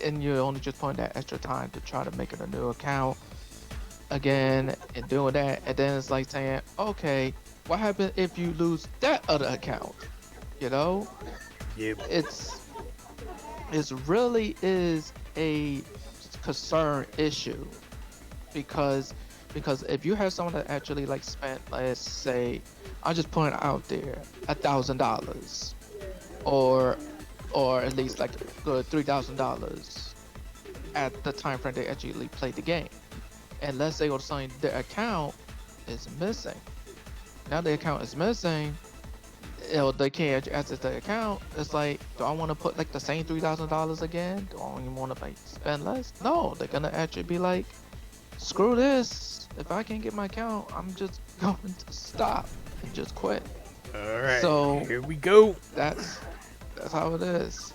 and you're only just putting that extra time to try to make it a new account again and doing that, and then it's like saying, okay, what happens if you lose that other account? You know, Yep. it's really is a concern issue because if you have someone that actually like spent, let's say, I'm just putting it out there, $1,000 or at least like a good $3,000 at the time frame they actually played the game, and let's say all of a sudden their account is missing. Now the account is missing, they can't access the account. It's like, do I want to put like the same $3,000 again? Do I even want to like spend less? No, they're gonna actually be like, screw this. If I can't get my account, I'm just going to stop and just quit. All right. So Here we go. that's how it is.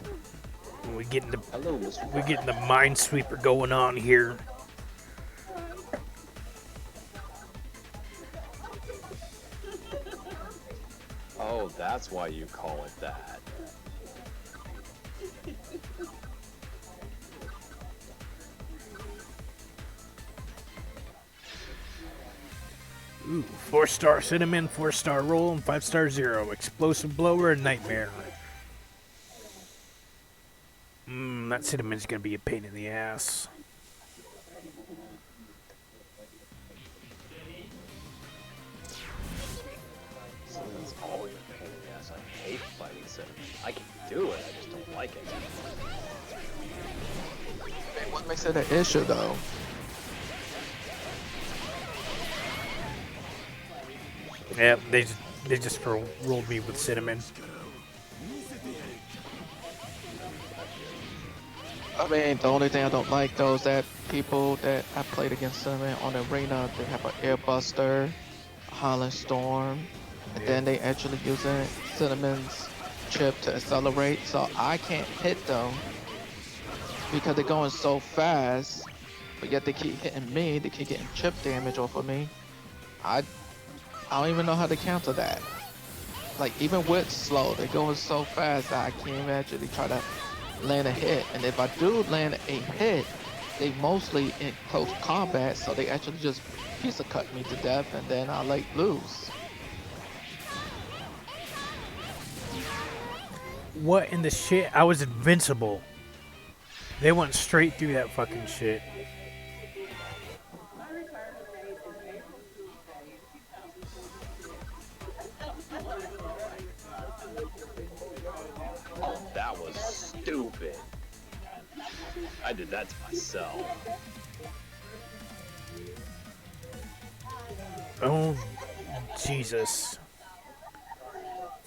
We're getting the Hello, Mr. we're getting the Minesweeper going on here. Oh, that's why you call it that. Ooh, 4-star Cinnamon, 4-star Roll, and 5-star Zero. Explosive Blower and Nightmare. That Cinnamon's gonna be a pain in the ass. Cinnamon's always a pain in the ass. I hate fighting Cinnamon. I can do it, I just don't like it. What makes it an issue though? Yeah, they just rolled me with Cinnamon. I mean, the only thing I don't like though is that people that I played against Cinnamon on the arena, they have an Airbuster, a Holland Storm, and then they actually using Cinnamon's chip to accelerate, so I can't hit them because they're going so fast, but yet they keep hitting me, they keep getting chip damage off of me. I don't even know how to counter that. Like, even with slow, they're going so fast that I can't even actually try to land a hit. And if I do land a hit, they mostly in close combat, so they actually just piece of cut me to death, and then I like lose. What in the shit? I was invincible. They went straight through that fucking shit. Oh, that was stupid. I did that to myself. Oh, Jesus.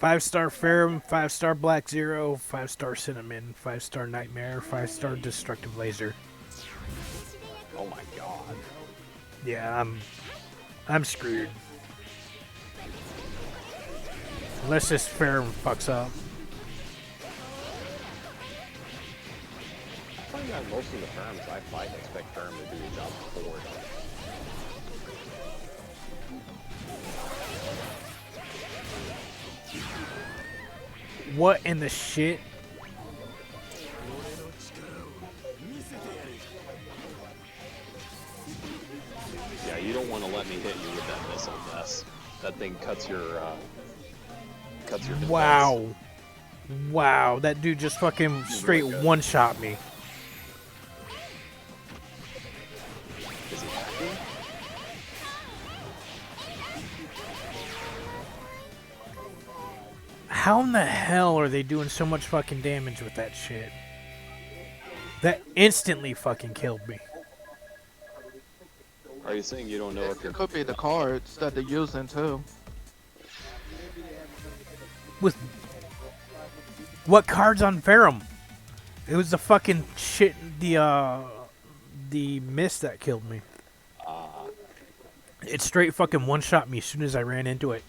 5-star Ferrum, 5-star Black Zero, 5-star Cinnamon, 5-star Nightmare, 5-star Destructive Laser. Oh my god. Yeah, I'm screwed. Unless this Ferrum fucks up. I find that most of the firms I fight expect firm to do the job for them. What in the shit? Yeah, you don't want to let me hit you with that missile mess. That thing cuts your defense. Wow. Wow, that dude just fucking straight one-shot me. Is he happy? How in the hell are they doing so much fucking damage with that shit? That instantly fucking killed me. Are you saying you don't know if It you're... could be the cards that they're using too. With what cards on Ferrum? It was the fucking shit, the mist that killed me. It straight fucking one-shot me as soon as I ran into it.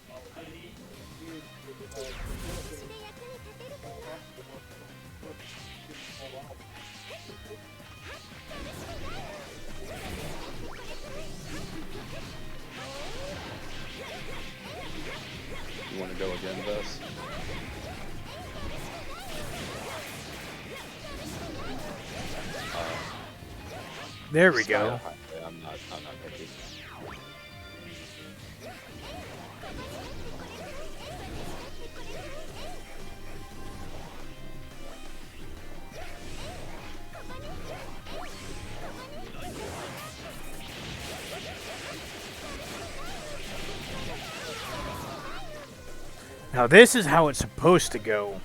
You want to go again, Gus? There we Style go. highway, I'm not picky. Now this is how it's supposed to go.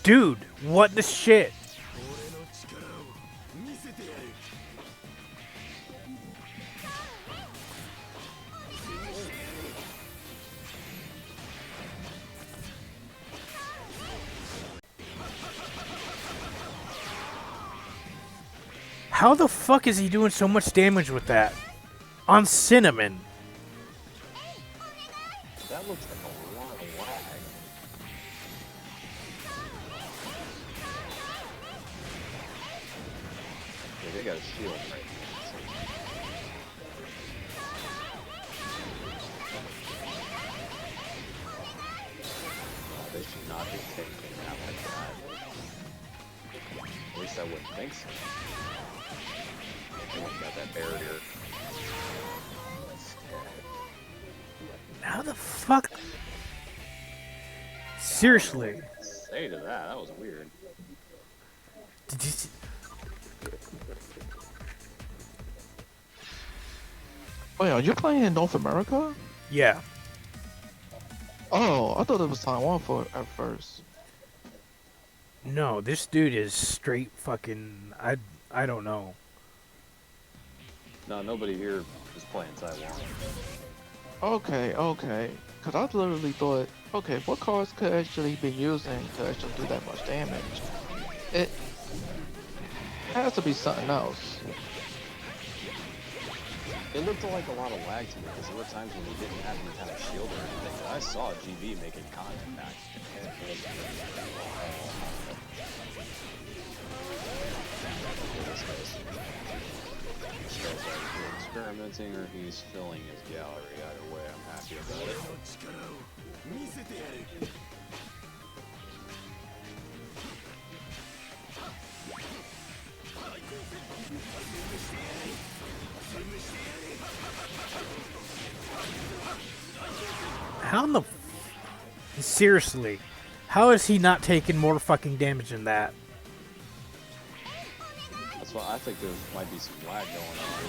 Dude, what the shit? How the fuck is he doing so much damage with that? On Cinnamon. That looks like a lot of lag. Yeah, they got a shield right now. They should not be taking that like that. At least I wouldn't think so. They wouldn't got that barrier. How the fuck? Seriously. Say to that, that was weird. Did you see? Wait, are you playing in North America? Yeah. Oh, I thought it was Taiwan at first. No, this dude is straight fucking. I don't know. No, nobody here is playing Taiwan. Okay, okay. Cause I literally thought, okay, what cards could actually be using to actually do that much damage? It has to be something else. It looked like a lot of lag to me because there were times when he didn't have any kind of shield or anything. But I saw GB making contact. This guy's either experimenting or he's filling his gallery. Either way, I'm happy about it. How in the? Seriously, how is he not taking more fucking damage than that? That's why I think there might be some lag going on.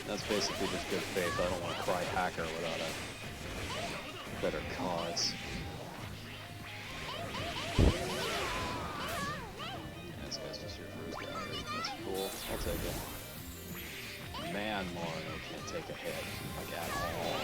That's basically just good faith. I don't want to cry hacker without a better cause. Yeah, this guy's just here for his gallery. That's cool. I'll take it. Man, Mario can't take a hit, like at all.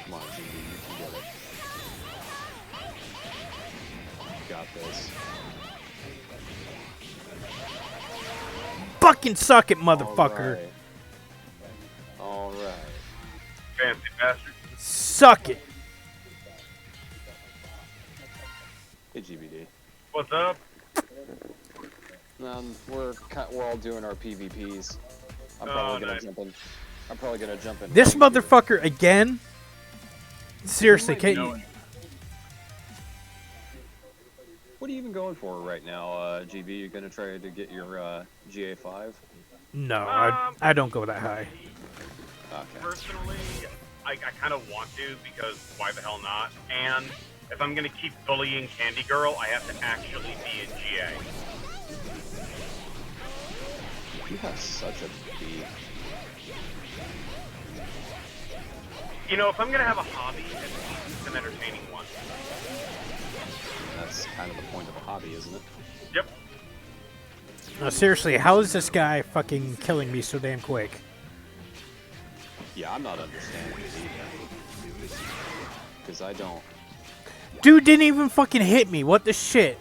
Come on, GB, you can get it. You got this. Fucking suck it, motherfucker! All right. Fancy bastard. Suck it. Hey, GBD. What's up? We're all doing our PvPs. I'm Oh, probably gonna nice. jump in. I'm probably gonna jump in. This ranked here. motherfucker again? Seriously, You can't might you? know What are you even going for right now, GB? You gonna try to get your GA5? No, I don't go that high. Okay. Personally, I kind of want to because why the hell not? And if I'm going to keep bullying Candy Girl, I have to actually be in GA. You have such a beef. You know, if I'm going to have a hobby, at least it's an entertaining one. That's kind of the point of a hobby, isn't it? Yep. No, seriously, how is this guy fucking killing me so damn quick? Yeah, I'm not understanding it either. Because I don't. Dude didn't even fucking hit me. What the shit?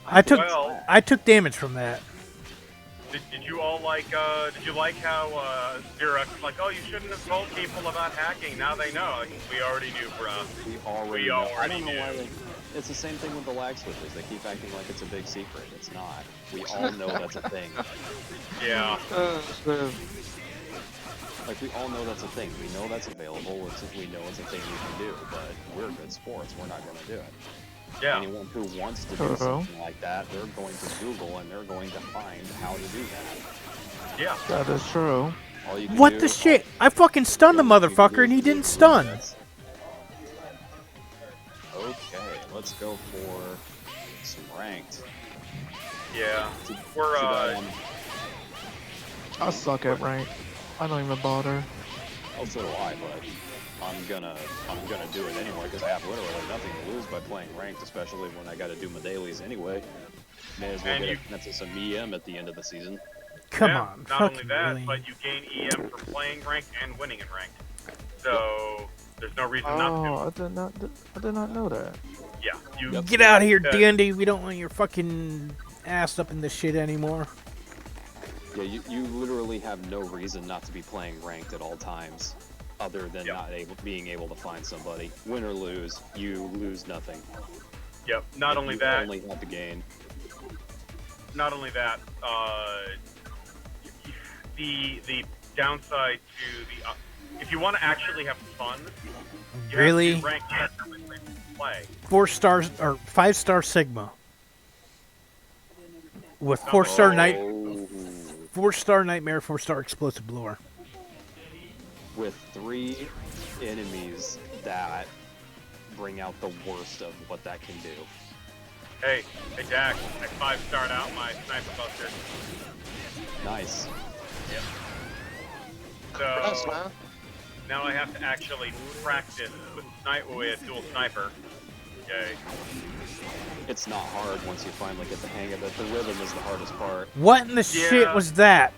I took Well- damage from that. Did you all like? Did you like how Xerox like? Oh, you shouldn't have told people about hacking. Now they know. Like, we already knew, bro. We already We know. I already don't know why knew. it's the same thing with the lag switches. They keep acting like it's a big secret. It's not. We all know that's a thing. Yeah. Like, we all know that's a thing. We know that's available. We know it's a thing we can do. But we're good sports. We're not going to do it. Yeah. Anyone who wants to do something like that, they're going to Google and they're going to find how to do that. Yeah. That is true. All you can What do- the shit? I fucking stunned the all you can motherfucker do and he is didn't Google stun. this. Okay, let's go for some ranked. Yeah. Too- We're too bad I'm- I suck at rank. I don't even bother. Oh, so do I, but I'm gonna do it anyway because I have literally nothing to lose by playing ranked, especially when I got to do my dailies anyway. May as well And get you- a chance at some EM at the end of the season. Come Yeah, on, Not only fucking that, really. but you gain EM for playing ranked and winning in ranked. So there's no reason not Oh, I did not know that. to. Yeah. You. Yep. Get out of here, Yeah. Dandy. We don't want your fucking ass up in this shit anymore. Yeah, you literally have no reason not to be playing ranked at all times, other than Yep. being able to find somebody. Win or lose, you lose nothing. Yep. Not only you that. only have to gain. Not only that. The downside to the if you want to actually have fun, you Really? have to rank characters with play. 4 stars or 5-star Sigma. With 4-star night, Oh, 4-star nightmare, 4-star explosive blower. with 3 enemies that bring out the worst of what that can do. Hey, Dak, I 5-starred out my sniper buster. Nice. Yep. Yes, So man. now I have to actually practice with dual sniper. Okay. It's not hard once you finally get the hang of it. The rhythm is the hardest part. What in the shit Yeah. was that?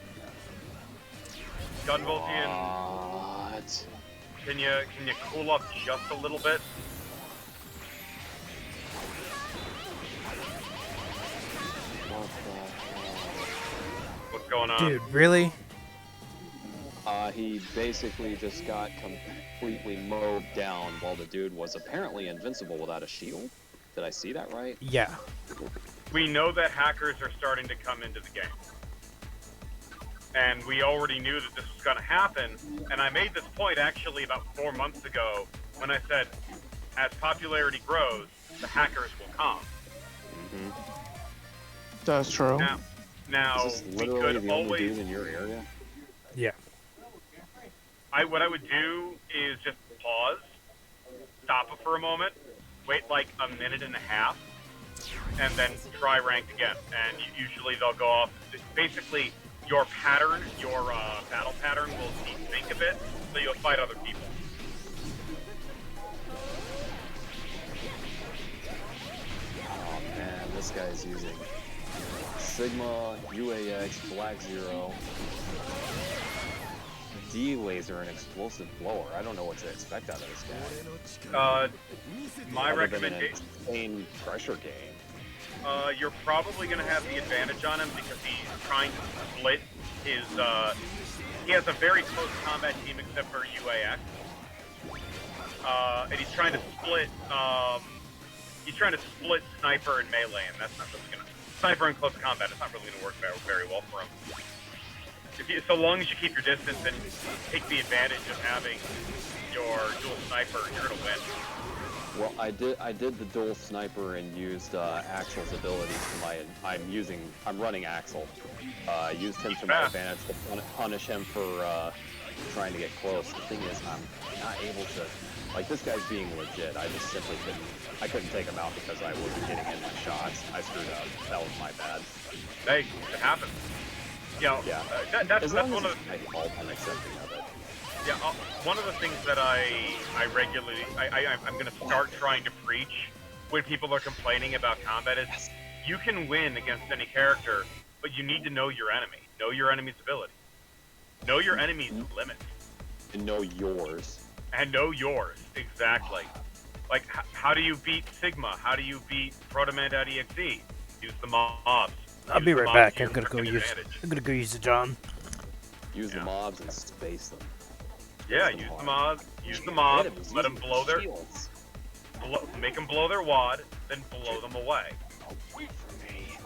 Gunvoltian, What? can you cool up just a little bit? What the hell? What's going on? Dude, really? He basically just got completely mowed down while the dude was apparently invincible without a shield. Did I see that right? Yeah. We know that hackers are starting to come into the game. And we already knew that this was going to happen. And I made this point actually about 4 months ago when I said, as popularity grows, the hackers will come. Mm-hmm. That's true. Now Is this we literally could the only always. dude in your area? Yeah. What I would do is just pause, stop it for a moment, wait like a minute and a half, and then try ranked again. And usually they'll go off. Basically, your pattern, your battle pattern will desync a bit, so you'll fight other people. Oh man, this guy's using Sigma, UAX, Black Zero, D-Laser, and Explosive Blower. I don't know what to expect out of this guy. My Other than an recommendation, insane pressure game. you're probably going to have the advantage on him because he's trying to split his. He has a very close combat team except for UAX, and he's trying to split. He's trying to split sniper and melee, and that's not really going to. Sniper in close combat, it's not really going to work very well for him. So long as you keep your distance and take the advantage of having your dual sniper, you're going to win. Well, I did the dual sniper and used Axel's abilities for my. I'm running Axel. I used him to my advantage to punish him for trying to get close. The thing is, I'm not able to. Like, this guy's being legit. I just simply couldn't. I couldn't take him out because I wasn't getting in my shots. I screwed up. That was my bad. Hey, it happens. You know, Yeah. that's As one long of as the. it's my fault, I'm accepting of it. Yeah, one of the things that I regularly I'm going to start trying to preach when people are complaining about combat is you can win against any character, but you need to know your enemy, know your enemy's ability, know your enemy's limits, And know yours. and know yours exactly. Like how do you beat Sigma? How do you beat Protomand.exe? Use the mobs. I'll use be the right mobs back. to I'm gonna go your use. advantage. I'm gonna go use the John. Use the Yeah. mobs and space them. Yeah, Use use them the hard. mobs. Use the mobs. Enemies Let them using blow their, shields. make them blow their wad, then blow them away. Away from me.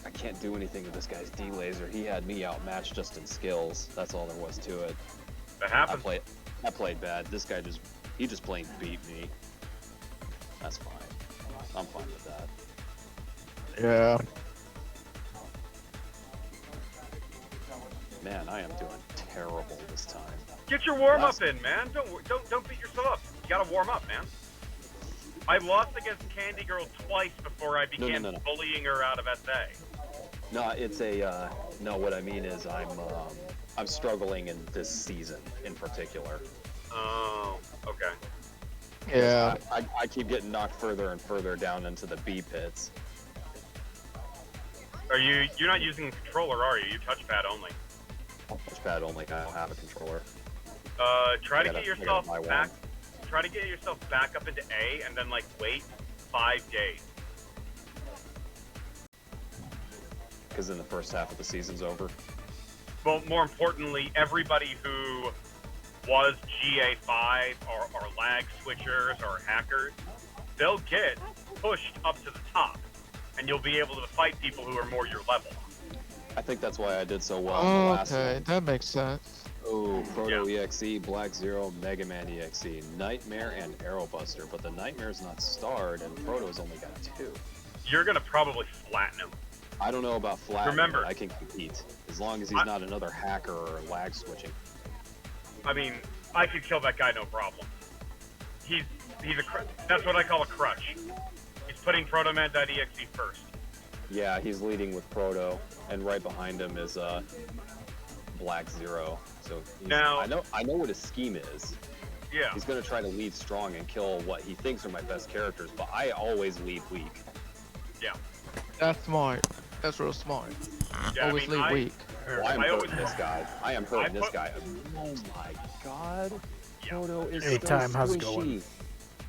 I can't do anything with this guy's D-laser. He had me outmatched just in skills. That's all there was to it. That I happens. played bad. This guy just plain beat me. That's fine. I'm fine with that. Yeah. Man, I am doing terrible this time. Get your warm Last- up in, man. Don't beat yourself up. You gotta warm up, man. I lost against Candy Girl twice before I began no. bullying her out of SA. No, it's a no. What I mean is I'm struggling in this season in particular. Oh, okay. Yeah. I keep getting knocked further and further down into the B pits. You're not using a controller, are you? You touchpad only. Touchpad only. I don't have a controller. Try to I get gotta yourself buy one. back. Try to get yourself back up into A, and then like wait 5 days. Because then the first half of the season's over. Well, more importantly, everybody who was GA5 or lag switchers or hackers, they'll get pushed up to the top, and you'll be able to fight people who are more your level. I think that's why I did so well in the last Okay, one. that makes sense. Oh, Proto EXE, Black Zero, Mega Man EXE, Nightmare, and Arrow Buster. But the Nightmare's not starred, and Proto's only got 2. You're gonna probably flatten him. I don't know about flat. Remember- I can compete as long as he's not another hacker or lag switching. I mean, I could kill that guy no problem. He's that's what I call a crutch. He's putting Protoman.exe first. Yeah, he's leading with Proto, and right behind him is Black Zero. So Now- I know what his scheme is. Yeah. He's gonna try to lead strong and kill what he thinks are my best characters, but I always lead weak. Yeah. That's smart. That's real smart. Yeah, Always I mean, lead weak. I am I hurting always- this guy. I am hurting this put- guy. Oh my god. Yeah. Proto is Hey, so Time, squishy. how's it going?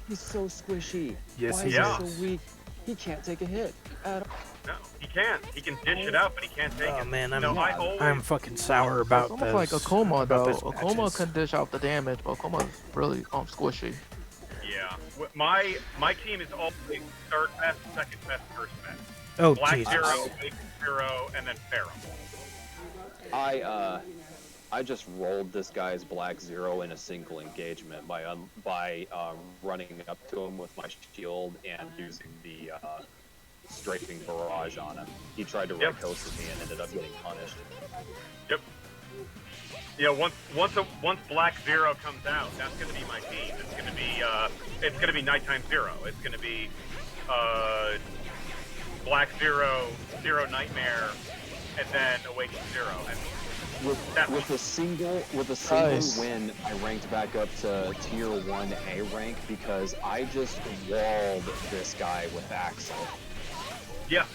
He's so squishy. Yes, Why he is is. he so weak? He can't take a hit at all. No, he can't. He can dish it out, but he can't take Oh it. man, No, I always. I'm fucking sour about It's this. almost like Akuma about though. this Akuma matches. can dish out the damage, but Akuma's really squishy. Yeah. My team is always third best, second best, first best. Oh Black Jesus! Zero, Big Zero, and then Pharaoh. I just rolled this guy's Black Zero in a single engagement by running up to him with my shield and using the strafing barrage on him. He tried to Yep. Raykosa me and ended up getting punished. Yep. Yeah, once Black Zero comes out, that's gonna be my team. It's gonna be Nighttime Zero. It's gonna be Black Zero, Zero Nightmare, and then Awakening Zero. And With a single Nice. win, I ranked back up to tier 1A rank because I just walled this guy with Axel. yeah,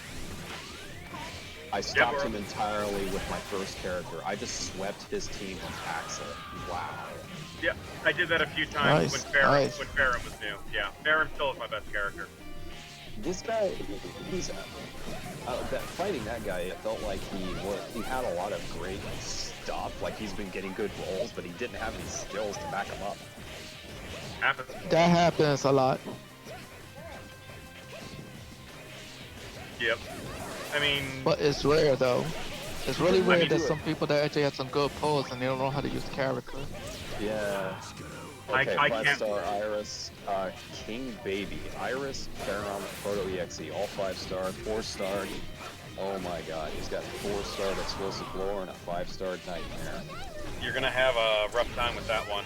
I stopped bro. him entirely with my first character. I just swept his team with Axel. Wow. yeah, I did that a few times Nice, when nice. Pharaoh was new. Yeah, Pharaoh still is my best character. This guy, he's fighting that guy. It felt like he had a lot of great stuff. Like he's been getting good rolls, but he didn't have any skills to back him up. Happens. That happens a lot. Yep. I mean, But it's rare though. It's really Let me rare that do it. some people that actually have some good pulls and they don't know how to use the character. Yeah. I Okay, can't- 5-star Iris, King Baby, Iris, Pharaoh, Proto EXE, all 5-star, 4-star. Oh my god, he's got 4-star Explosive Lore and a 5-star Nightmare. you're gonna have a rough time with that one.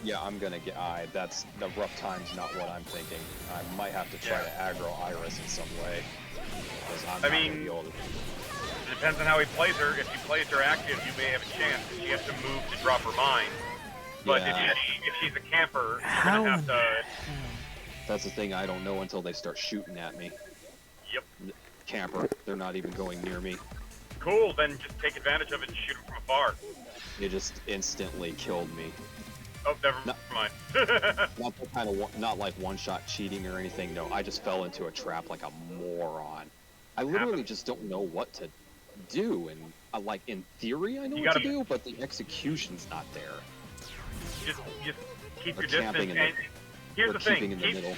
Yeah, I'm gonna get. That's the rough time's not what I'm thinking. I might have to try to aggro Iris in some way. Because I'm I not mean- gonna be able to. It depends on how he plays her. If he plays her active, you may have a chance. She has to move to drop her mine. But Yeah. if she's a camper, you're How gonna have in to. That's the thing. I don't know until they start shooting at me. Yep. Camper. They're not even going near me. Cool. Then just take advantage of it and shoot him from afar. They just instantly killed me. Oh, never No. mind. Not the kind of not like one-shot cheating or anything. No, I just fell into a trap like a moron. I literally just don't know what to do, and like in theory I know You what to gotta- do, but the execution's not there. Just keep Or your camping distance. in the- And here's Or the thing. keeping in the middle.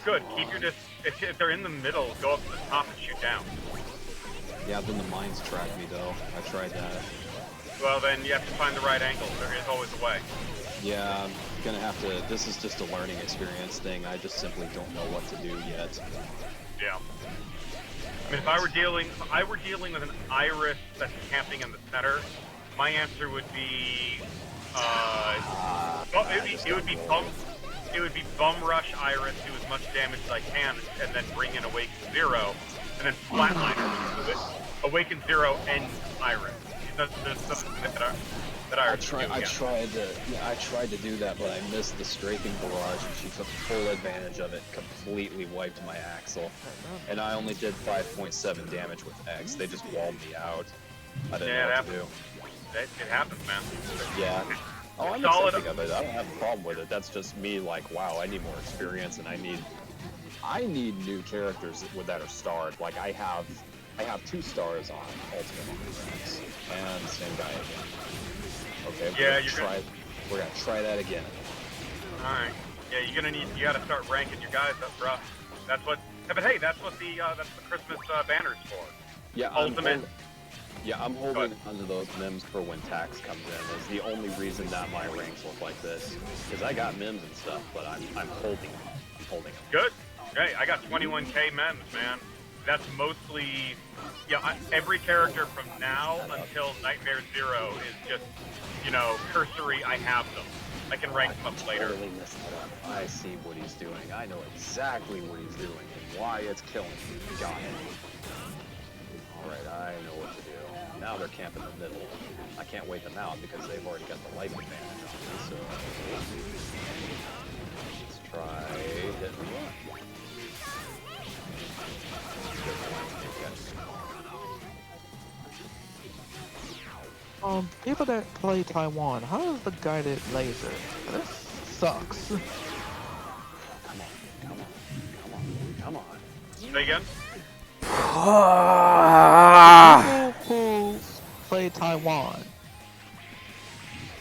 Good. Keep your distance. If they're in the middle, go up to the top and shoot down. Yeah, then the mines track me though. I tried that. Well, then you have to find the right angle. There is always a way. Yeah, I'm gonna have to. This is just a learning experience thing. I just simply don't know what to do yet. Yeah. I mean, if I were dealing with an Iris that's camping in the center, my answer would be, it would be bum rush Iris, do as much damage as I can, and then bring in Awaken Zero, and then flatline her. Awaken Zero and Iris. There's something that Iris can do, yeah. I tried to do that, but I missed the strafing barrage, and she took full advantage of it. Completely wiped my Axel, and I only did 5.7 damage with X. They just walled me out. I didn't know what to do. It happens, man. Yeah. Oh, I'm Solid- accepting of it. I don't have a problem with it. That's just me. Like, wow, I need more experience, and I need new characters that are starred. Like, I have 2 stars on Ultimate Undergrounds, and same guy again. Okay, Yeah, we're gonna try that again. All right. Yeah, you gotta start ranking your guys up, bro. That's what. But hey, that's what the Christmas banner's for. Yeah, Ultimate. I'm holding onto those MIMs for when tax comes in. Is the only reason that my ranks look like this. Because I got MIMs and stuff, but I'm holding them. I'm holding them. Good. Hey, I got 21k mems, man. That's mostly, every character from now until Nightmare Zero is just, cursory. I have them. I can rank them up later. Totally messed that up. I see what he's doing. I know exactly what he's doing and why it's killing me. Got it. Alright, I know what to do. Now they're camping in the middle. I can't wait them out because they've already got the life advantage on me, so... Let's try hitting one. People that play Taiwan, how is the guided laser? This sucks. Come on. Say again? People who play Taiwan.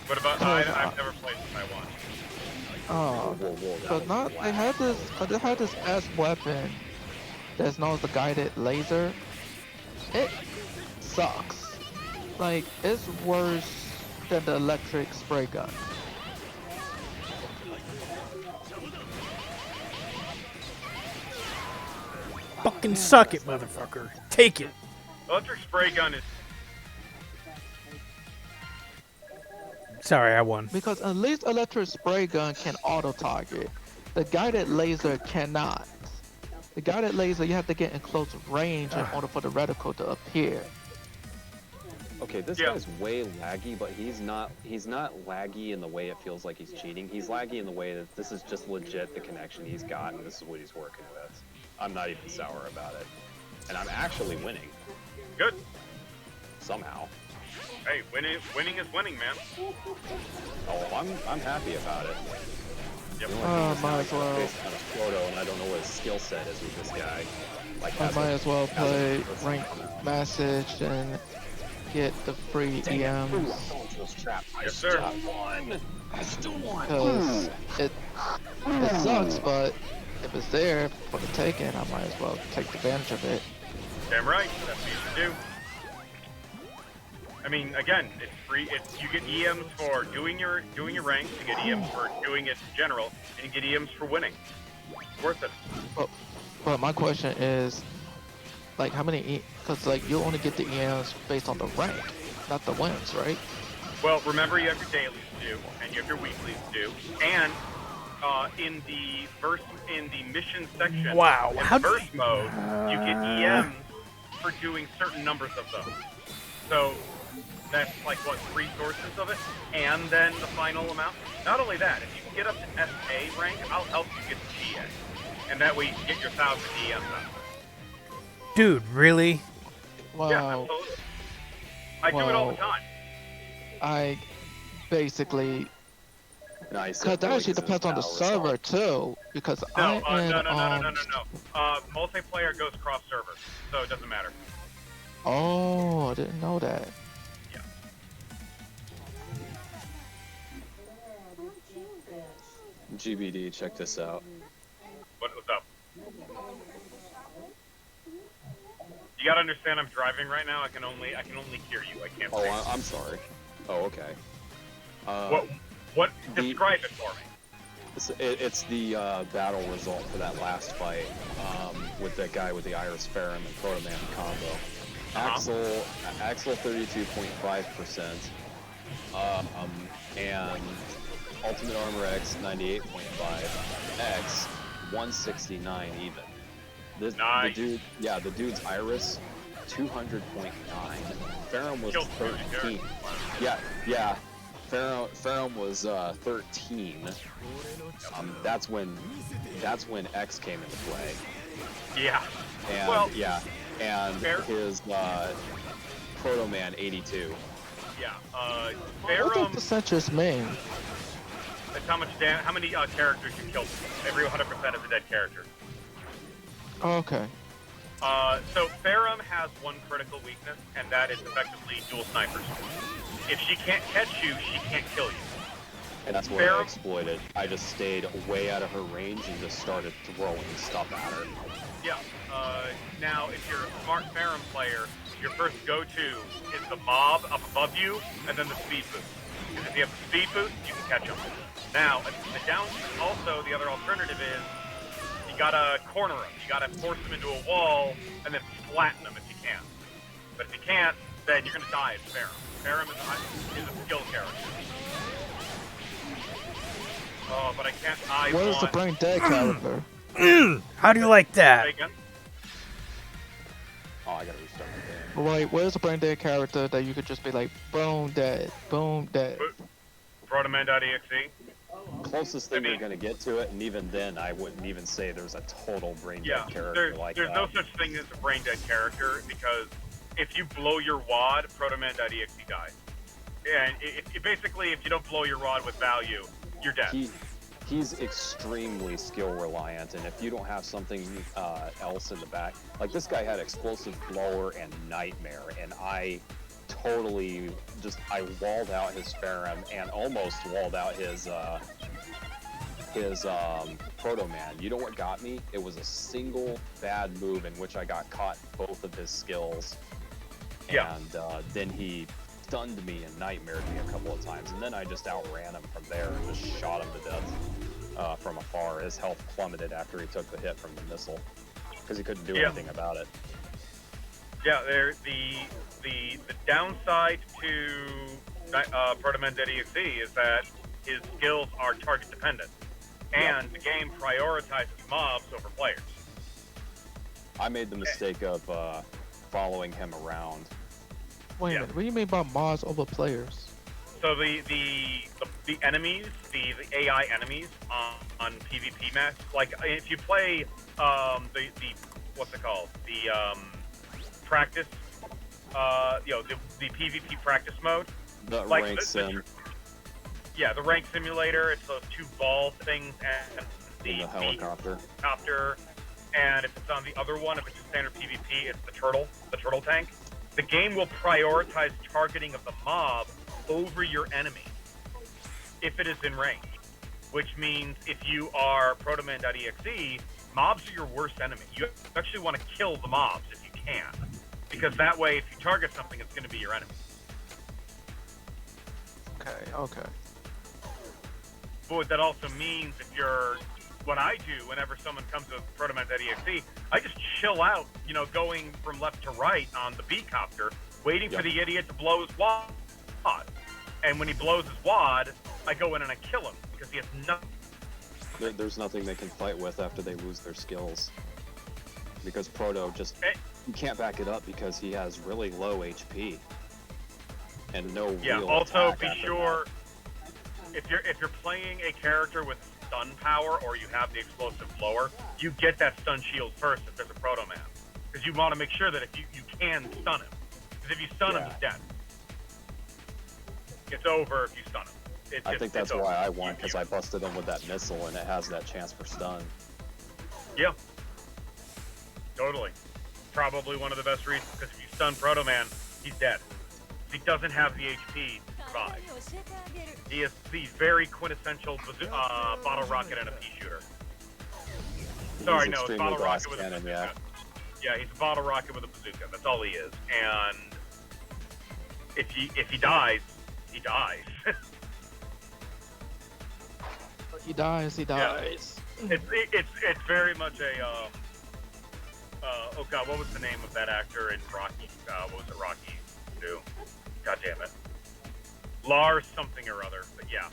What about, I've never played Taiwan. Oh, but not they had this ass weapon that's known as the guided laser. It sucks. Like, it's worse than the electric spray gun. Fucking suck it, motherfucker. Take it. Electric spray gun is, Sorry, I won. Because at least electric spray gun can auto target. The guided laser cannot. The guided laser, you have to get in close range in order for the reticle to appear. Okay, this Yeah. guy's way laggy, but he's not laggy in the way it feels like he's cheating. He's laggy in the way that this is just legit the connection he's got, and this is what he's working with. I'm not even sour about it. And I'm actually winning. good. Somehow. Hey, winning is winning, man. Oh, I'm happy about it. Yep. The only thing is might now as I well. got based on his photo, and I don't know what his skill set is with this guy. Like, I might as well as a play person. rank message and get the free EMs. Yes, sir. I still won. Because it sucks, but if it's there for the taking, I might as well take advantage of it. Damn right. That's what you should do. I mean, again, it's free. You get EMs for doing your ranks. You get EMs for doing it in general, and you get EMs for winning. It's worth it. But my question is, like, how many? Because like you only get the EMs based on the rank, not the wins, right? Well, remember you have your dailies to do, and you have your weeklies to do, and in the mission section, Wow, in how burst mode, you get EMs for doing certain numbers of them. So that's like what 3 sources of it, and then the final amount. Not only that, if you can get up to SA rank, I'll help you get to GA, and that way you can get your 1,000 EMs out. Dude, really? Wow. Yeah, absolutely. I do it all the Wow. time. I basically Nice. Cause It that really actually gives it depends on the battle server result. too. Because No, I am no. Multiplayer goes cross server, so it doesn't matter. Oh, I didn't know that. Yeah. GBD, check this out. What's up? You gotta understand, I'm driving right now. I can only hear you. I can't. Oh, see. I'm sorry. Oh, okay. What? the- Describe it for me. It's the battle result for that last fight with that guy with the Iris Ferrum and Proto Man combo. Axel 32.5%, and Ultimate Armor X 98.5, X 169 even. Nice. The dude's Iris 200.9. Ferrum was Killed 13. Yeah. Ferrum was 13. That's when X came into play. Yeah. And Well, and Fair- his Proto Man 82. Yeah. What does Ferrum. the Centrist mean? That's how many characters you killed. Every 100% is a dead character. Okay. So Ferrum has one critical weakness, and that is effectively dual snipers. If she can't catch you, she can't kill you. And that's what I exploited. I just stayed way out of her range and just started throwing stuff at her. Yeah. Now, if you're a smart Ferrum player, your first go-to is the mob up above you, and then the speed boost. Because if you have the speed boost, you can catch them. Now, also the other alternative is you gotta corner them. You gotta force them into a wall, and then flatten them if you can. But if you can't, then you're gonna die as Ferrum. Ferrum is a skill character. Oh, but I can't. What is the brain dead character? How do you like that? Say again? Oh, I gotta restart my game. Right, where's the brain dead character that you could just be like, boom, dead, boom, dead? Protoman.exe. Closest thing you're gonna get to it, and even then, I wouldn't even say there's a total brain dead Yeah, character like there's that. no such thing as a brain dead character because if you blow your wad, Protoman.exe dies. And basically, if you don't blow your wad with value, you're dead. He's extremely skill reliant, and if you don't have something else in the back, like this guy had explosive blower and nightmare, and I totally I walled out his Ferrum and almost walled out his Proto Man. You know what got me? It was a single bad move in which I got caught both of his skills. Yeah. And then he stunned me and nightmared me a couple of times, and then I just outran him from there and just shot him to death from afar. His health plummeted after he took the hit from the missile because he couldn't do anything about it. Yeah, the downside to Protoman.exe is that his skills are target dependent, and the game prioritizes mobs over players. I made the mistake of following him around. Wait a minute, what do you mean by mods over players? So the enemies, the AI enemies on PvP match, like if you play the what's it called, the practice, the PvP practice mode, The like rank sim yeah, the rank simulator. It's those two ball things and in the helicopter. helicopter, and if it's on the other one, if it's a standard PvP, it's the turtle tank. The game will prioritize targeting of the mob over your enemy if it is in range, which means if you are Protoman.exe, mobs are your worst enemy. You actually want to kill the mobs if you can, because that way, if you target something, it's going to be your enemy. Okay. But what that also means, what I do whenever someone comes to Protoman.exe, I just chill out, going from left to right on the B-copter, waiting for the idiot to blow his wad. And when he blows his wad, I go in and I kill him, because he has nothing. There's nothing they can fight with after they lose their skills. Because Proto you can't back it up because he has really low HP. And no real also attack be after sure, if you're playing a character with stun power or you have the explosive blower, you get that stun shield first if there's a Proto Man. Because you want to make sure that if you can stun him. Because if you stun him, he's dead. It's over if you stun him. I think that's why I won, because I busted him with that missile, and it has that chance for stun. Yeah. Totally. Probably one of the best reasons, because if you stun Proto Man, he's dead. He doesn't have the HP to survive. He is the very quintessential bottle rocket and a pea shooter. Sorry, no, it's bottle rocket with a bazooka. Yeah, he's a bottle rocket with a bazooka. That's all he is. And if he dies, he dies. He dies. He dies. Yeah. It's very much a oh god, what was the name of that actor in Rocky? What was it, Rocky 2? God damn it, Lars something or other. But yeah.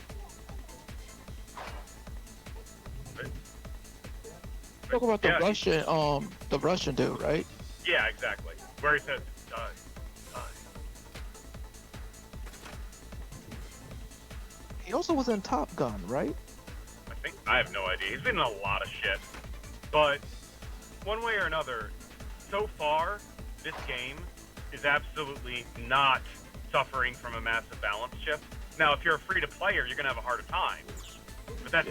Talk about the Russian dude, right? Yeah, exactly. Where he says, die. He also was in Top Gun, right? I have no idea. He's been in a lot of shit. But one way or another, so far, this game is absolutely not suffering from a massive balance shift. Now, if you're a free-to-player, you're going to have a harder time. But that's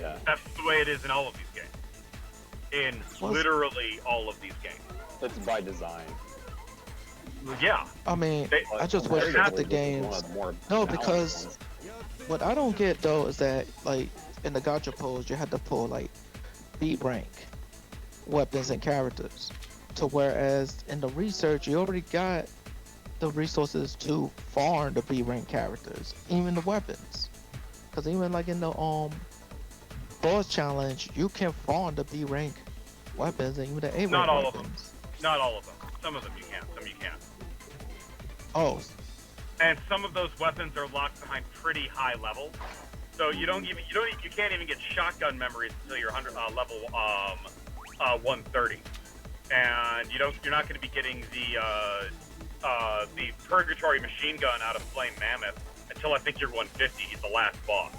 the way it is in all of these games. In literally all of these games. It's by design. Yeah. I mean, I just wish that the games... No, because what I don't get, though, is that, like, in the gacha pulls, you had to pull, like, B rank weapons and characters. To whereas in the research, you already got the resources to farm the B rank characters, even the weapons. Because even, like, in the boss challenge, you can farm the B rank weapons and even the A rank Not all weapons. of them. Not all of them. Some of them you can, some you can't. Oh. And some of those weapons are locked behind pretty high levels. So you can't even get shotgun memories until you're level 130, and you're not going to be getting the Purgatory machine gun out of Flame Mammoth until I think you're 150. He's the last boss.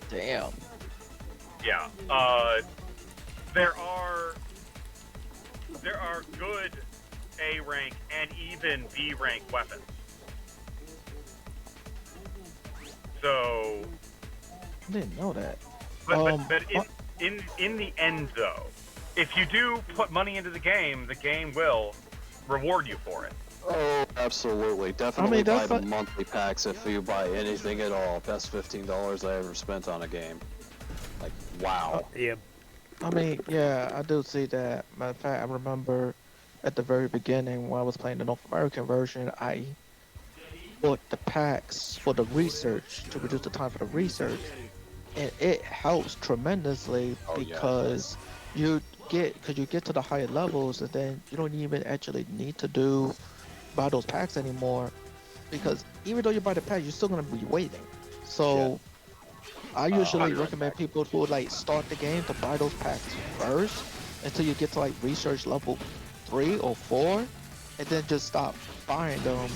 Damn. Yeah. There are good A rank and even B rank weapons. So, I didn't know that. but in the end, though, if you do put money into the game will reward you for it. Oh, absolutely. Definitely buy the monthly packs if you buy anything at all. Best $15 I ever spent on a game. Like, wow. Yeah. I mean, yeah, I do see that. Matter of fact, I remember at the very beginning when I was playing the North American version, I bought the packs for the research to reduce the time for the research, and it helps tremendously because you get to the higher levels, and then you don't even actually need to buy those packs anymore, because even though you buy the pack, you're still gonna be waiting. So I usually recommend people who like start the game to buy those packs first until you get to like research level 3 or 4, and then just stop buying them.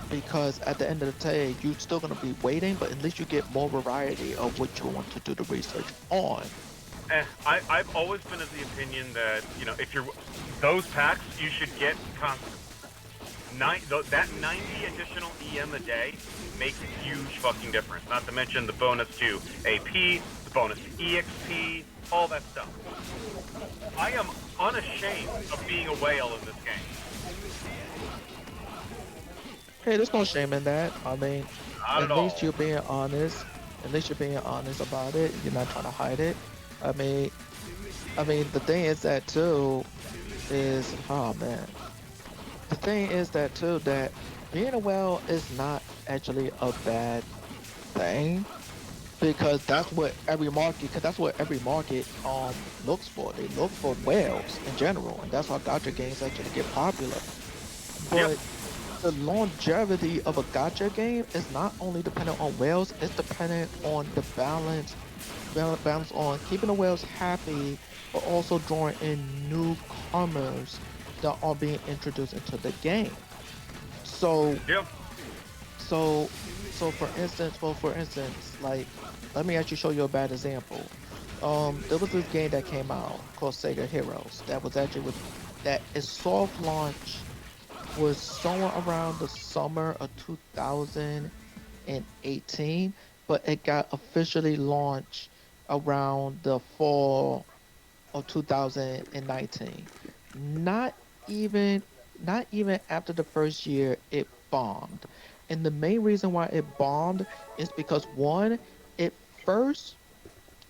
Because at the end of the day, you're still going to be waiting, but at least you get more variety of what you want to do the research on. I've always been of the opinion that, if you're those packs, you should get that 90 additional EM a day makes a huge fucking difference. Not to mention the bonus to AP, the bonus to EXP, all that stuff. I am unashamed of being a whale in this game. Hey, there's no shame in that. I mean, at least you're being honest. At least you're being honest about it. You're not trying to hide it. I mean, the thing is that too is, oh man. The thing is that too, that being a whale is not actually a bad thing, because that's what every market looks for. They look for whales in general, and that's how gacha games actually get popular. But the longevity of a gacha game is not only dependent on whales, it's dependent on the balance on keeping the whales happy, but also drawing in newcomers that are being introduced into the game. So, so for instance, like, let me actually show you a bad example. There was this game that came out called Sega Heroes that was actually that its soft launch was somewhere around the summer of 2000 2018, but it got officially launched around the fall of 2019. Not even not even after the first year it bombed. And the main reason why it bombed is because one, it first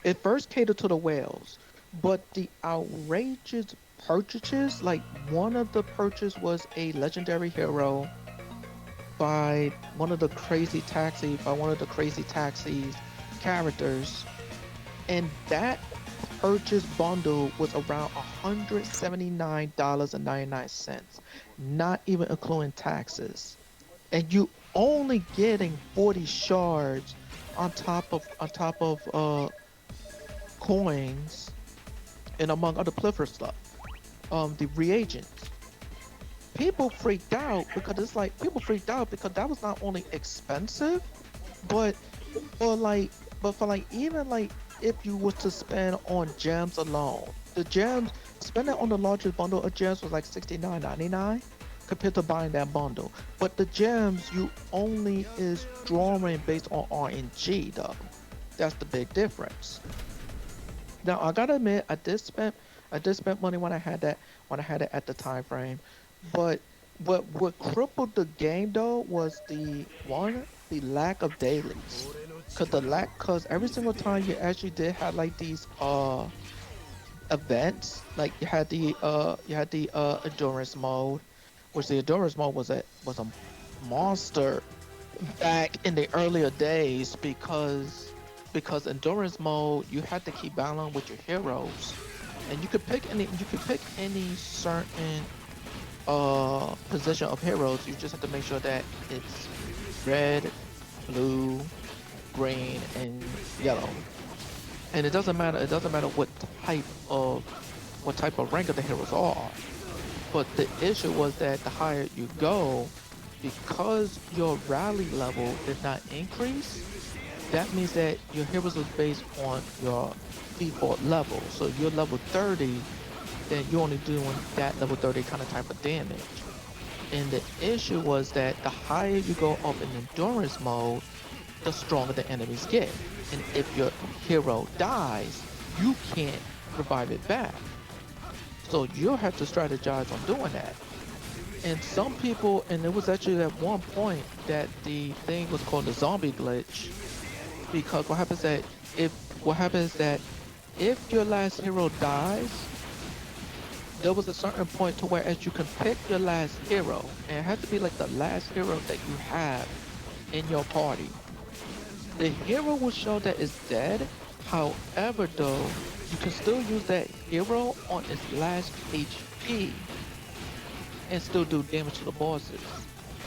it first catered to the whales, but the outrageous purchases, like one of the purchase was a legendary hero by one of the crazy taxis characters, and that purchase bundle was around $179.99, not even including taxes. And you only getting 40 shards on top of coins and among other plethora stuff. The reagents. People freaked out because that was not only expensive, but for like but for like even like if you was to spend on gems alone, the gems spending on the largest bundle of gems was like 69.99 compared to buying that bundle. But the gems you only is drawing based on RNG though. That's the big difference. Now I gotta admit I did spend money when I had it at the time frame. But what crippled the game though was the lack of dailies. Cause every single time you actually did have like these events, like you had the endurance mode, which the endurance mode was a monster back in the earlier days because endurance mode you had to keep battling with your heroes, and you could pick any certain position of heroes. You just have to make sure that it's red, blue, green, and yellow. And it doesn't matter what type of rank of the heroes are. But the issue was that the higher you go, because your rally level did not increase, that means that your heroes is based on your default level. So if you're level 30, then you're only doing that level 30 kind of type of damage. And the issue was that the higher you go up in endurance mode, the stronger the enemies get. And if your hero dies, you can't revive it back. So you'll have to strategize on doing that. And it was actually at one point that the thing was called the zombie glitch, because if what happens is that if your last hero dies, there was a certain point to where as you can pick your last hero, and it has to be like the last hero that you have in your party. The hero will show that it's dead. However, though, you can still use that hero on its last HP and still do damage to the bosses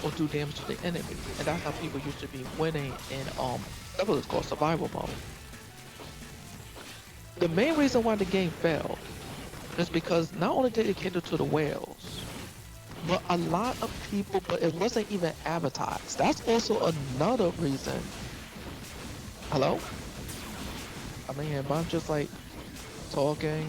or do damage to the enemy. And that's how people used to be winning in that was called survival mode. The main reason why the game failed is because not only did it cater to the whales, but a lot of people, but it wasn't even advertised. That's also another reason. Hello? I mean, if I'm just like talking.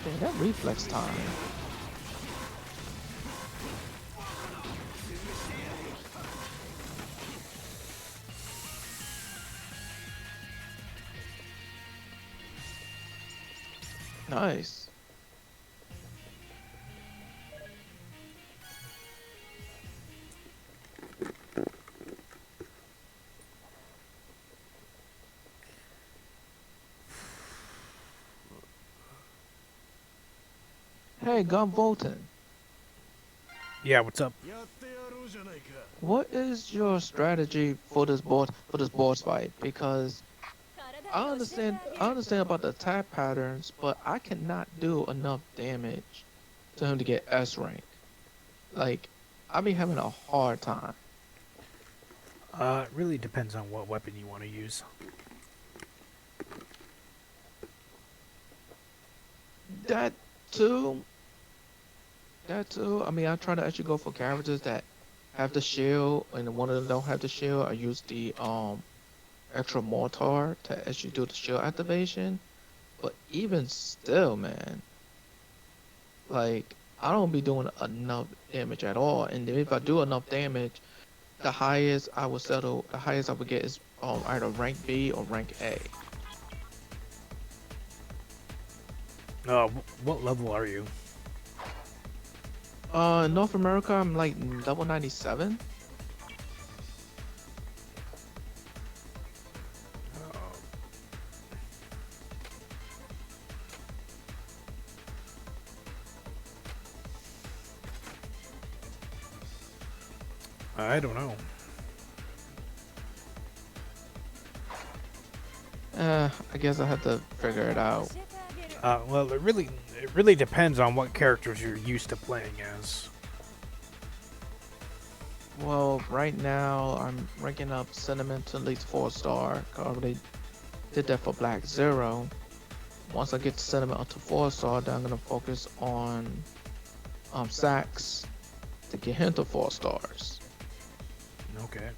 Man, that reflex time. Nice. Hey, Gun Bolton, Yeah, what's up? what is your strategy for this boss fight? Because I understand about the attack patterns, but I cannot do enough damage to him to get S rank. Like, I be having a hard time. It really depends on what weapon you want to use. That too, that too. I mean, I try to actually go for characters that have the shield and the one that don't have the shield, I use the extra mortar to actually do the shield activation. But even still, man, like I don't be doing enough damage at all. And if I do enough damage, the highest I would settle, the highest I would get is either rank B or rank A. What level are you? North America, I'm like level 97. I don't know. I guess I have to figure it out. Well, it really depends on what characters you're used to playing as. Well, right now I'm ranking up Cinnamon to at least 4-star. I already did that for Black Zero. Once I get Cinnamon up to 4-star, then I'm gonna focus on Sax to get him to 4 stars. Okay.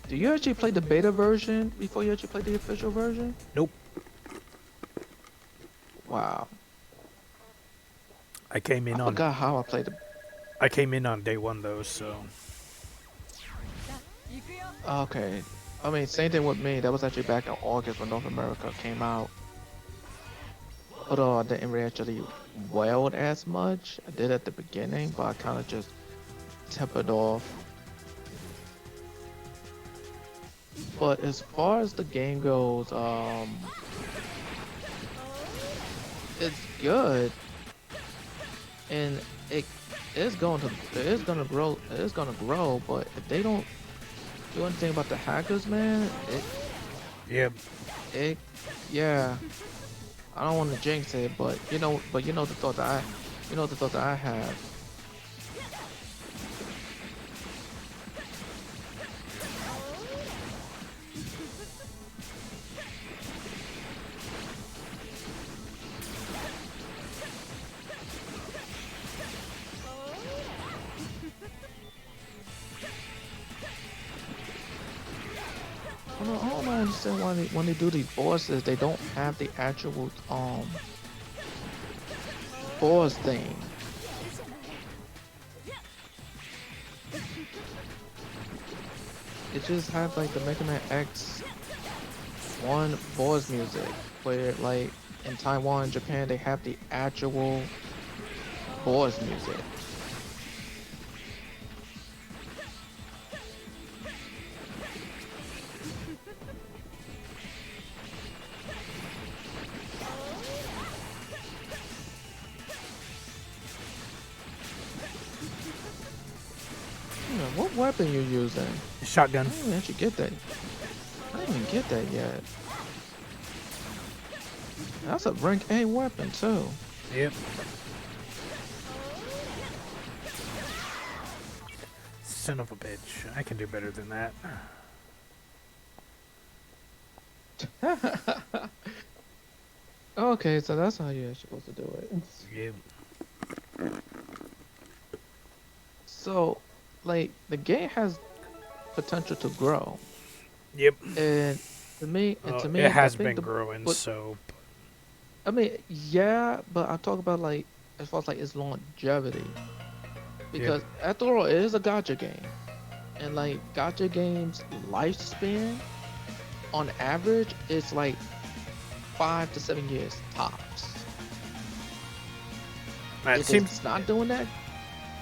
Do you actually play the beta version before you actually play the official version? Nope. Wow. I came in I on forgot how I played the. I came in on day one though, so Okay. I mean, same thing with me. That was actually back in August when North America came out. Although I didn't really actually weld as much. I did at the beginning, but I kind of just tempered off. But as far as the game goes, it's good, and it is going to grow. But if they don't do anything about the hackers, man, yep. yeah. I don't want to jinx it, but you know the thought that I have. I don't understand why when they do these bosses, they don't have the actual boss thing. It just has like the Mega Man X1 boss music, where like in Taiwan and Japan they have the actual boss music. What weapon you using? Shotgun. I didn't actually get that. I didn't even get that yet. That's a rank A weapon too. Yep. Son of a bitch. I can do better than that. Okay, so that's how you're supposed to do it. Yep. So, like, the game has potential to grow, Yep. and to me, It has I think been growing, but- so I mean, yeah, but I talk about like as far as like its longevity, because after all, it is a gacha game, and like gacha games lifespan, on average, it's like 5 to 7 years tops. it If seems. it's not doing that,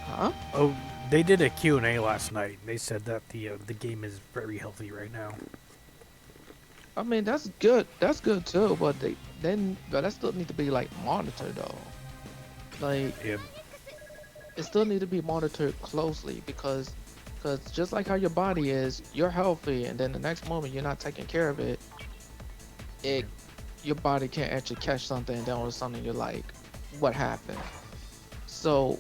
huh? Oh, they did a Q&A last night. They said that the game is very healthy right now. I mean, that's good. That's good too. But that still need to be like monitored though. Like Yep. it still need to be monitored closely because just like how your body is, you're healthy, and then the next moment you're not taking care of it. Your body can't actually catch something, and then all of a sudden you're like, what happened? So,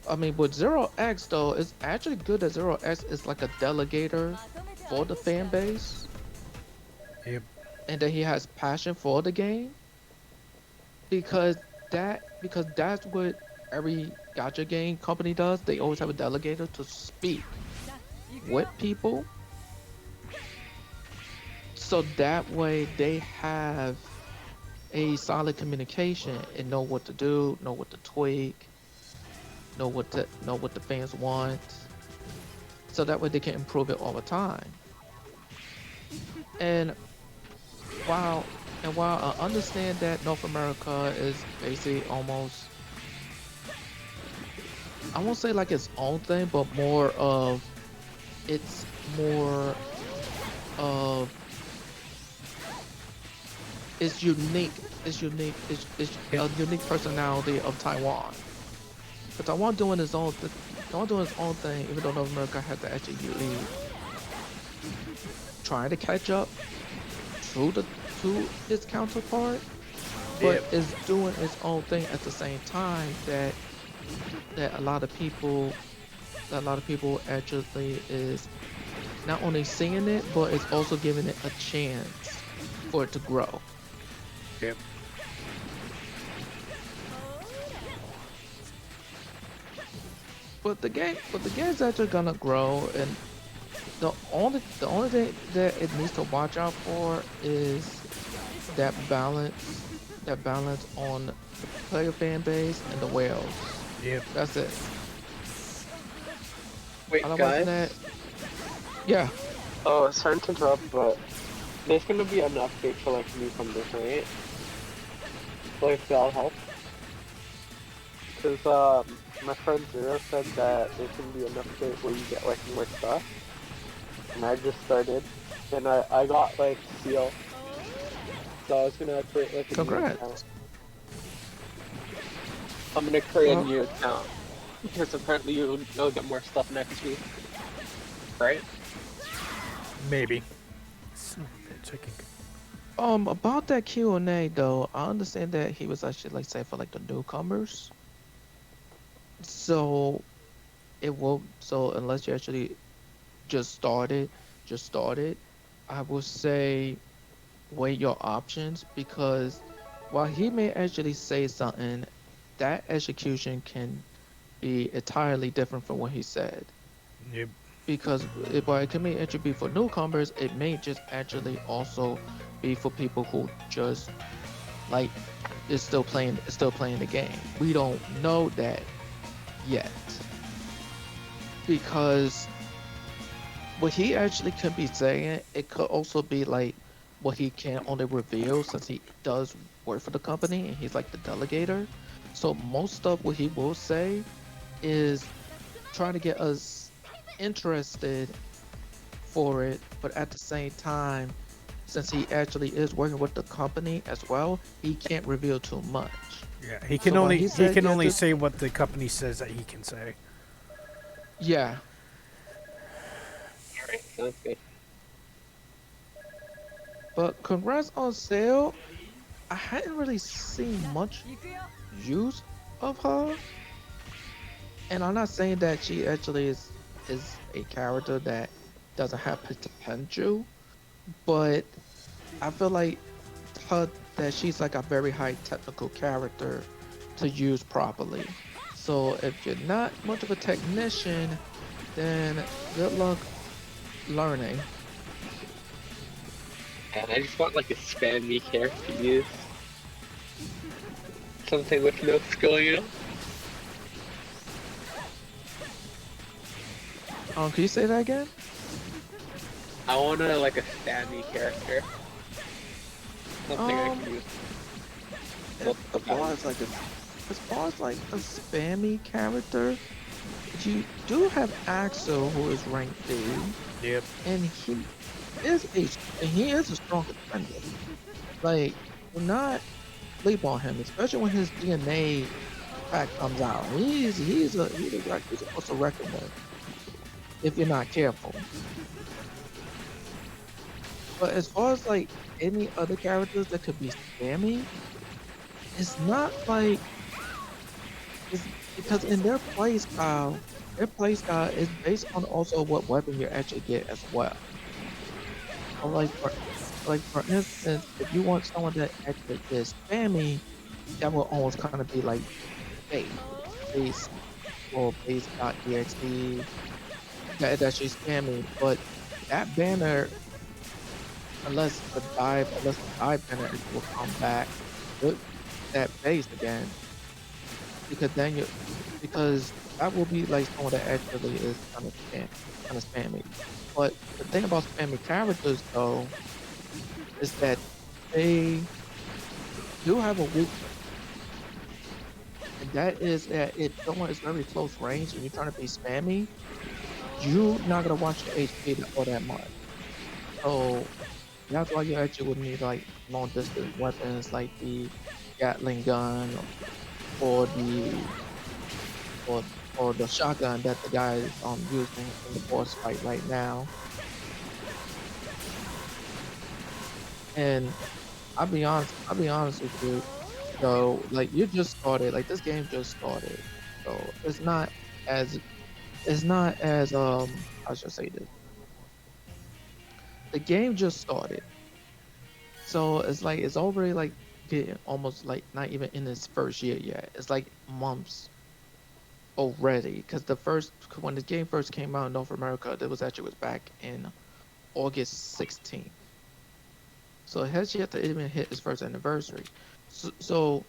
I mean, with Zero X though, it's actually good that Zero X is like a delegator for the fan base. Yep. and that he has passion for the game, because that's what every gacha game company does. They always have a delegator to speak with people, so that way they have a solid communication and know what to do, know what to tweak, know what the fans want, so that way they can improve it all the time. And while while I understand that North America is basically almost, I won't say like its own thing, but it's more of it's unique. It's unique. It's a unique personality of Taiwan. But Taiwan doing its own Taiwan doing its own thing, even though North America had to actually trying to catch up to its counterpart, but is doing its own thing at the same time that a lot of people actually is not only seeing it, but it's also giving it a chance for it to grow. Yep. But the game's actually gonna grow, and the only thing that it needs to watch out for is that balance on the player fan base and the whales. Yep. That's it. Wait, Otherwise guys. than that, yeah. Oh, sorry to interrupt, but there's gonna be an update for like newcomers, right? Like that'll help. Cause my friend Zero said that there's gonna be an update where you get like more stuff, and I just started, and I got like seal, so I was gonna create like a new Congrats. account. I'm gonna create a new account because apparently you'll get more stuff next week, right? Maybe. Son of a bitch, I can... About that Q&A though, I understand that he was actually like say for like the newcomers. So unless you actually just started, I would say weigh your options, because while he may actually say something, that execution can be entirely different from what he said. Yep. Because while it can may actually be for newcomers, it may just actually also be for people who just like is still playing the game. We don't know that yet, because what he actually could be saying, it could also be like what he can't only reveal, since he does work for the company and he's like the delegator. So most of what he will say is trying to get us interested for it, but at the same time, since he actually is working with the company as well, he can't reveal too much. Yeah, he can So only what he he said, can yeah, only just- say what the company says that he can say. Yeah. Alright, sounds good. But congrats on Sale. I hadn't really seen much use of her, and I'm not saying that she actually is a character that doesn't have potential, but I feel like that she's like a very high technical character to use properly. So if you're not much of a technician, then good luck learning. And I just want like a spammy character to use. Something with no skill. Can you say that again? I want like a spammy character. Something I can use. As far as like a spammy character, you do have Axel, who is rank D, Yep. and he is a strong defender. Like, do not sleep on him, especially when his DNA pack comes out. He's a guy you're supposed to reckon with if you're not careful. But as far as like any other characters that could be spammy, it's not like it's because in their playstyle is based on also what weapon you actually get as well. So like like for instance, if you want someone that actually is spammy, that will almost kind of be like base, base or base.exe. That's actually spammy, but that banner, unless the dive banner will come back with that base again, because then you, because that will be like someone that actually is kind of spammy. But the thing about spammy characters though is that they do have a weakness, and that is that if someone is very close range and you're trying to be spammy, you're not gonna watch your HP all that much. So that's why you actually would need like long distance weapons like the Gatling gun or or or the shotgun that the guy is using in the boss fight right now. And I'll be honest with you, though, like you just started, like this game just started. So as it's not as I should say this. The game just started. So it's like it's already like getting almost like not even in its first year yet. It's like months already. Cause when the game first came out in North America, it was actually back in August 16th. So it has yet to even hit its first anniversary. So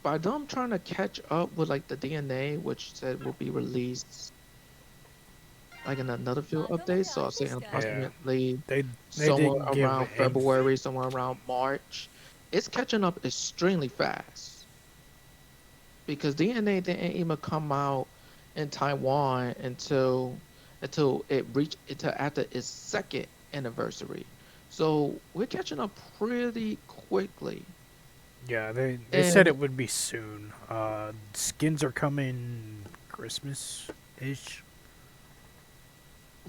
by them trying to catch up with like the DNA, which said will be released like in another few updates, so I'll say in approximately They somewhere didn't give around February, somewhere around March. It's catching up extremely fast because DNA didn't even come out in Taiwan until it reached until after its second anniversary. So we're catching up pretty quickly. Yeah, they said And it would be soon. Skins are coming Christmas-ish.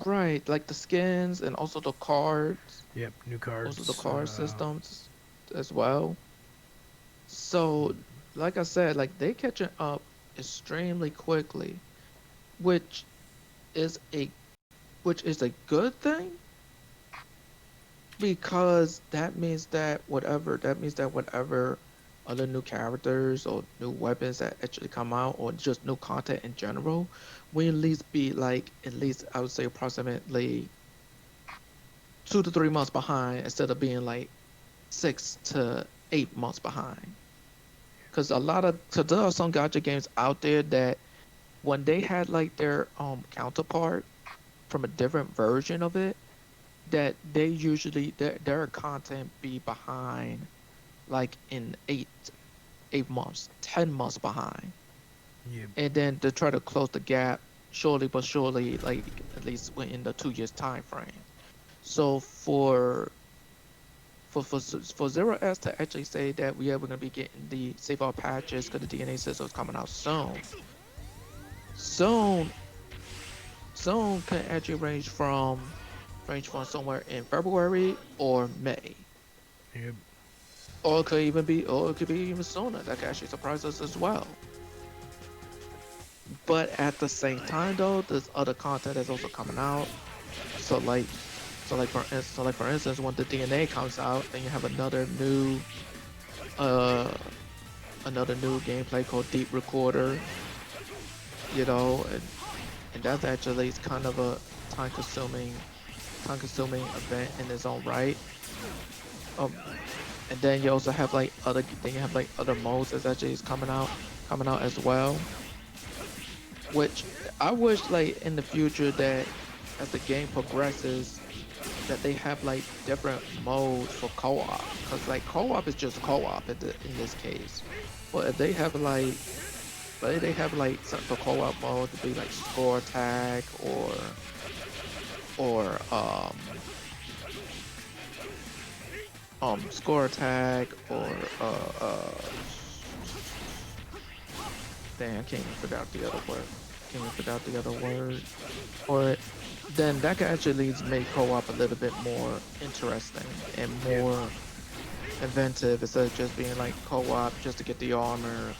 right, like the skins and also the cards, Yep, new cards. also the card systems as well. So, like I said, like they catching up extremely quickly, which is a which is a good thing because that means that whatever other new characters or new weapons that actually come out or just new content in general, we at least be like at least I would say approximately 2 to 3 months behind instead of being like 6 to 8 months behind. Because there are some gacha games out there that when they had like their counterpart from a different version of it, that they usually their content be behind like in 8 months, 10 months behind, Yep. and then to try to close the gap, surely but surely, like at least within the 2 years time frame. So for Zero S to actually say that we're gonna be getting the save our patches because the DNA system is coming out soon. Soon, soon can actually range from somewhere in February or May, Yep. or it could be even sooner. That could actually surprise us as well. But at the same time, though, there's other content that's also coming out. So like, for instance, when the DNA comes out, then you have uh, another new gameplay called Deep Recorder. You know, and that's actually kind of a time-consuming event in its own right. Um, and then you also have like other modes that's actually is coming out as well. Which I wish like in the future that as the game progresses that they have like different modes for co-op, because like co-op is just co-op in this case. But if they have like something for co-op mode to be like score tag or score tag or dang, I can't even figure out the other word. Or then that can actually make co-op a little bit more interesting and more inventive instead of just being like co-op just to get the armor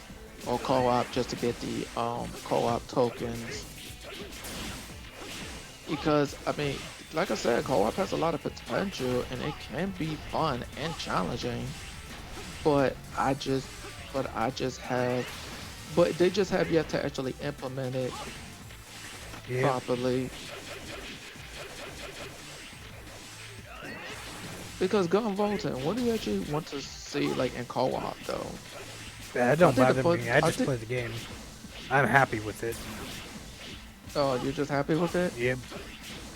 or co-op just to get the co-op tokens. Because I mean, like I said, co-op has a lot of potential and it can be fun and challenging. But I just, but they just have yet to actually implement it Yeah. properly. Because Gun Voting, what do you actually want to see like in co-op though? I don't think bother the me. fun- I I just think- play the game. I'm happy with it. Oh, you're just happy with it? Yep.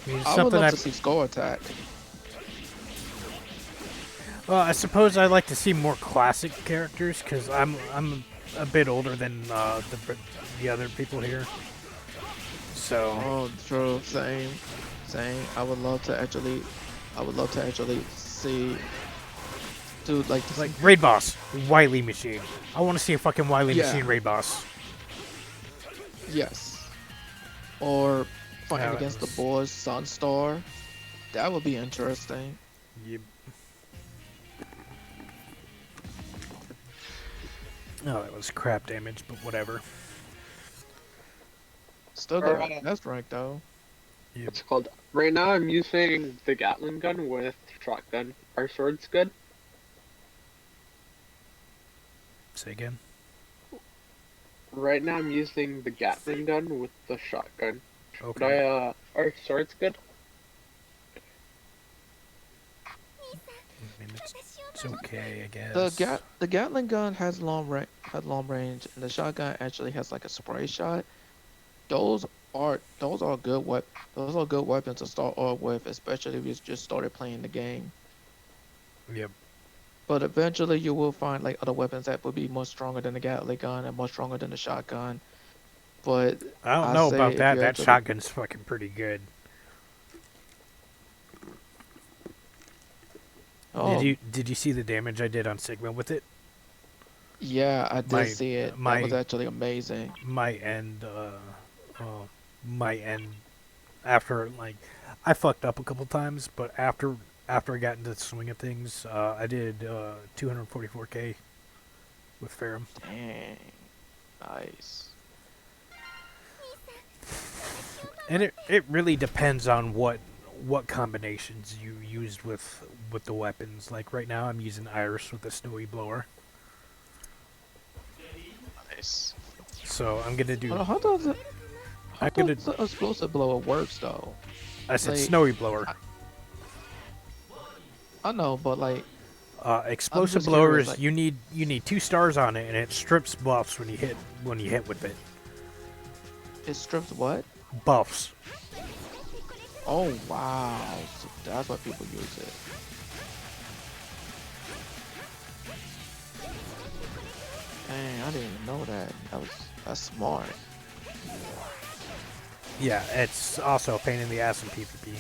I mean, it's I would something love I. to see score attack. Well, I suppose I like to see more classic characters because I'm a bit older than the other people here. So Oh, true. Same. I would love to actually see, dude, like raid boss, Wily Machine. I want to see a fucking Wily Yeah. Machine raid boss. yes, or fighting that against the was- boys, Sunstar. That would be interesting. Yep. Oh, that was crap damage, but whatever. Still got the best rank though. What's it called? Right now I'm using the Gatling gun with shotgun. Are swords good? Say again. Right now I'm using the Gatling gun with the shotgun. But Okay. are swords good? I mean, it's okay, I guess. The Gatling gun has long range, and the shotgun actually has like a spray shot. Those are good weapons to start off with, especially if you just started playing the game. Yep. But eventually you will find like other weapons that will be much stronger than the Gatling gun and much stronger than the shotgun. But I don't I know say about if that. you That actually- shotgun's fucking pretty good. oh Did you see the damage I did on Sigma with it? yeah, I did my- see it. my- That was actually amazing. Might end after like I fucked up a couple times, but after I got into the swing of things, I did 244k with Ferrum. Dang, nice. And it really depends on what combinations you used with the weapons. Like right now, I'm using Iris with the Snowy Blower, Nice. so I'm gonna do. How does it? How I'm gonna- does the explosive blower works though? I said like, Snowy Blower. I know, but like, Explosive just curious, blowers. like- You need 2 stars on it, and it strips buffs when you hit with it. it strips what? Buffs. Oh wow, so that's why people use it. Dang, I didn't even know that. That's smart. Yeah, it's also a pain in the ass in PvP.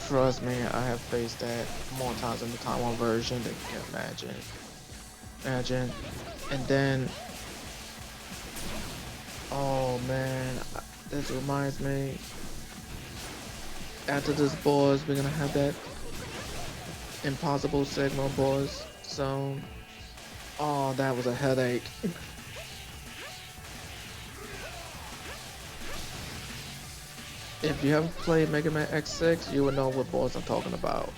Trust me, I have faced that more times in the Taiwan version than you can imagine. And then, oh man, this reminds me. After this boss, we're gonna have that impossible Sigma boss zone. Oh, that was a headache. If you haven't played Mega Man X6, you will know what boss I'm talking about.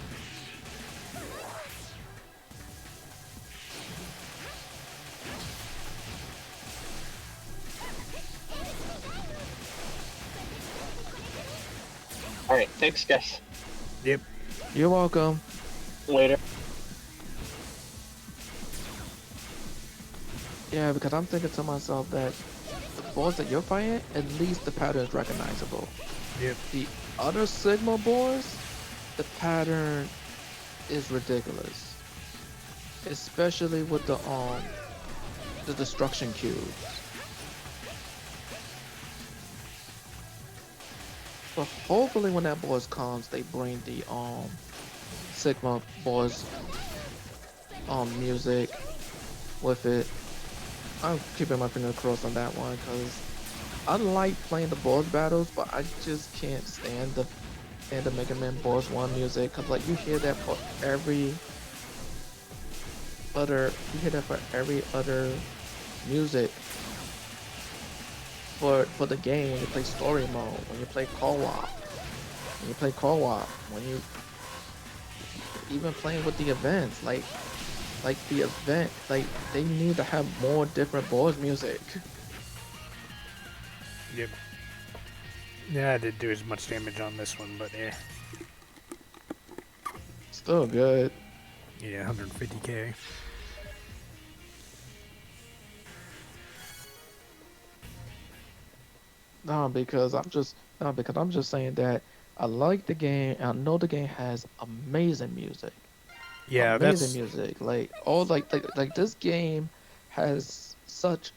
Alright, thanks guys. Yep. You're welcome. Later. Yeah, because I'm thinking to myself that the boss that you're fighting, at least the pattern is recognizable. Yep. The other Sigma boss, the pattern is ridiculous. Especially with the destruction cubes. But hopefully when that boss comes, they bring the Sigma boss music with it. I'm keeping my fingers crossed on that one because I like playing the boss battles, but I just can't stand the Mega Man Boss 1 music because like you hear that for every other music for the game. You play story mode, when you play co-op, when you play co-op, when you even playing with the events, like the event, like they need to have more different boss music. Yep. Yeah, I didn't do as much damage on this one, but yeah. Still good. Yeah, 150k. Because I'm just saying that I like the game. And I know the game has amazing music. Yeah, Amazing that's music. Like all like this game has such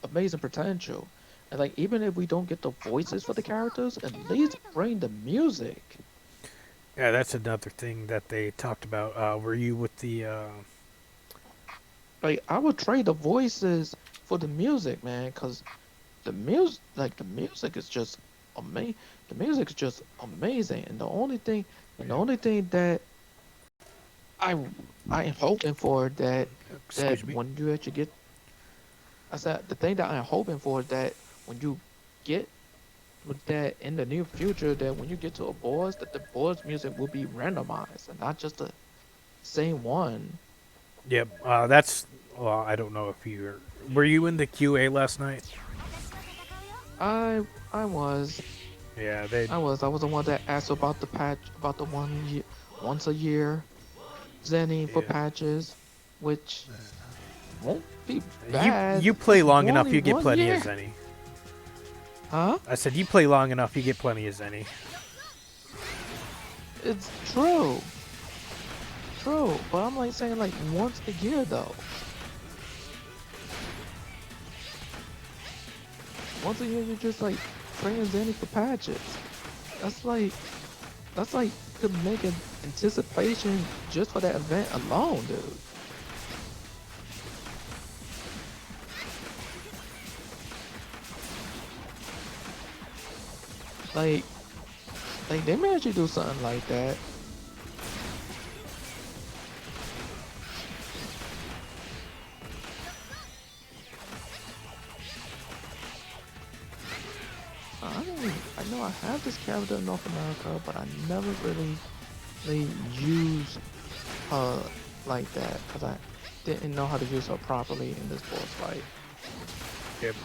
amazing potential. And like even if we don't get the voices for the characters, at least bring the music. yeah, that's another thing that they talked about. Were you with the? Like I would trade the voices for the music, man, because the music is just amazing. The music is just amazing, and the only thing that I I am hoping for that Excuse me. when you actually get, I said the thing that I'm hoping for is that when you get with that in the near future, that when you get to a boss, that the boss music will be randomized and not just the same one. Yep. That's. Well, I don't know if you were you in the QA last night. I I was Yeah, they. I was the one that asked about the patch about the once a year Zenny for Yeah. patches, which won't be You bad. you play long enough, Only you get one plenty year. of Zenny. Huh? I said you play long enough, you get plenty of Zenny. It's true. True. But I'm like saying like once a year though. Once a year you're just like training Zenny for patches. That's like that's like could make an anticipation just for that event alone, dude. Like like they may actually do something like that. I know I have this character in North America, but I never really used her like that because I didn't know how to use her properly in this boss fight. Yep.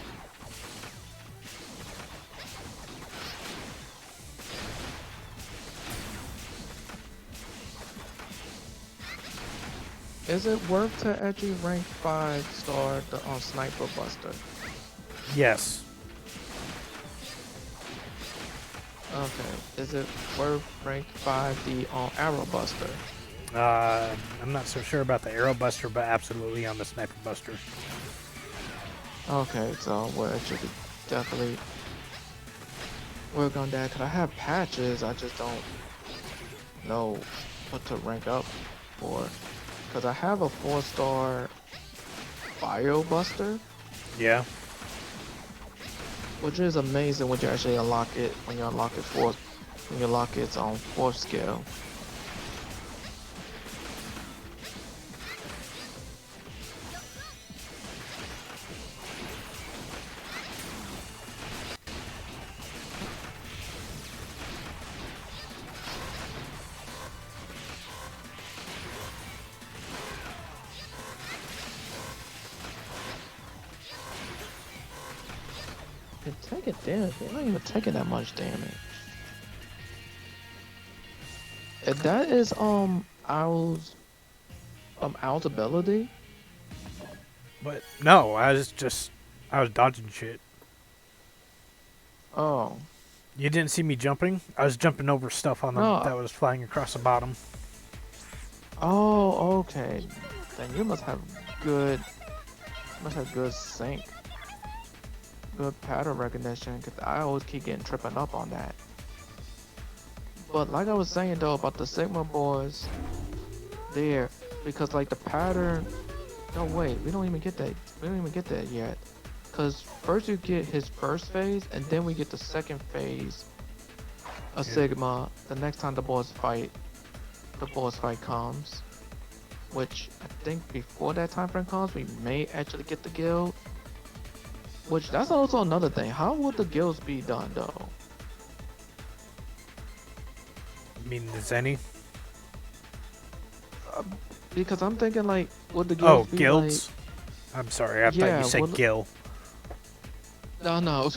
Is it worth to actually rank 5-star the Sniper Buster? Yes. Okay. Is it worth rank 5 the Arrow Buster? I'm not so sure about the Arrow Buster, but absolutely on the Sniper Buster. Okay, so we'll actually definitely work on that because I have patches. I just don't know what to rank up for. Because I have a 4-star Bio Buster, Yeah. which is amazing when you actually unlock it. When you unlock it when you unlock its on 4th scale. They're taking damage. They're not even taking that much damage. If that is Owl's ability. But no, I was dodging shit. Oh. You didn't see me jumping? I was jumping over stuff on the No. that was flying across the bottom. Oh, okay. Then you good must have good sync. Good pattern recognition, because I always keep getting tripping up on that. But like I was saying though about the Sigma boys there, because like the pattern, no wait, we don't even get that yet. Cause first you get his first phase, and then we get the second phase of Yeah. Sigma the next time the boss fight comes. Which I think before that time frame comes, we may actually get the guild. Which that's also another thing. How would the guilds be done though? I mean, the Zenny. Because I'm thinking like, would the Oh, guilds be guilds. I'm sorry, I thought Yeah, you said well- Gil. like? No, no.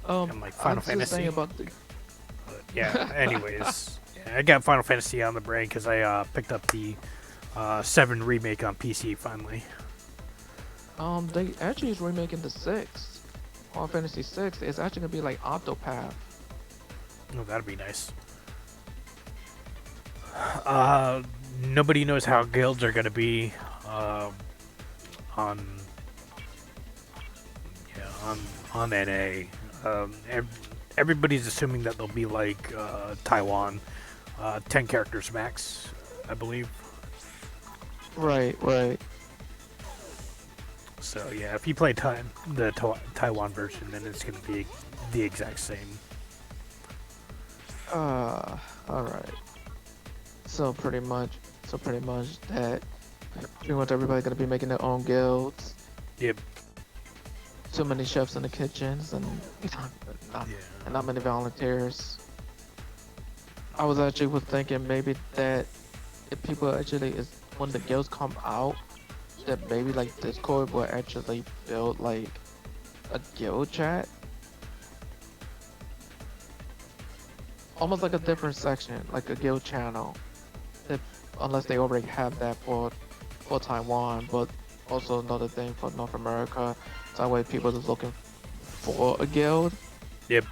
I'm like Final I'm just saying Fantasy. about the. But yeah. Anyways, yeah, I got Final Fantasy on the brain because I picked up the 7 remake on PC finally. They actually is remaking the 6. Final Fantasy 6. It's actually gonna be like Octopath. Oh, that'd be nice. Nobody knows how guilds are gonna be on on NA. Everybody's assuming that they'll be like Taiwan, 10 characters max, I believe. Right, right. So yeah, if you play the Taiwan version, then it's gonna be the exact same. Alright. So pretty much that pretty much everybody gonna be making their own guilds. Yep. Too many chefs in the kitchens and not many volunteers. I was actually thinking maybe that if people actually is when the guilds come out, that maybe like Discord will actually build like a guild chat. Almost like a different section, like a guild channel. Unless they already have that for Taiwan, but also another thing for North America. That way people are looking for a guild. Yep.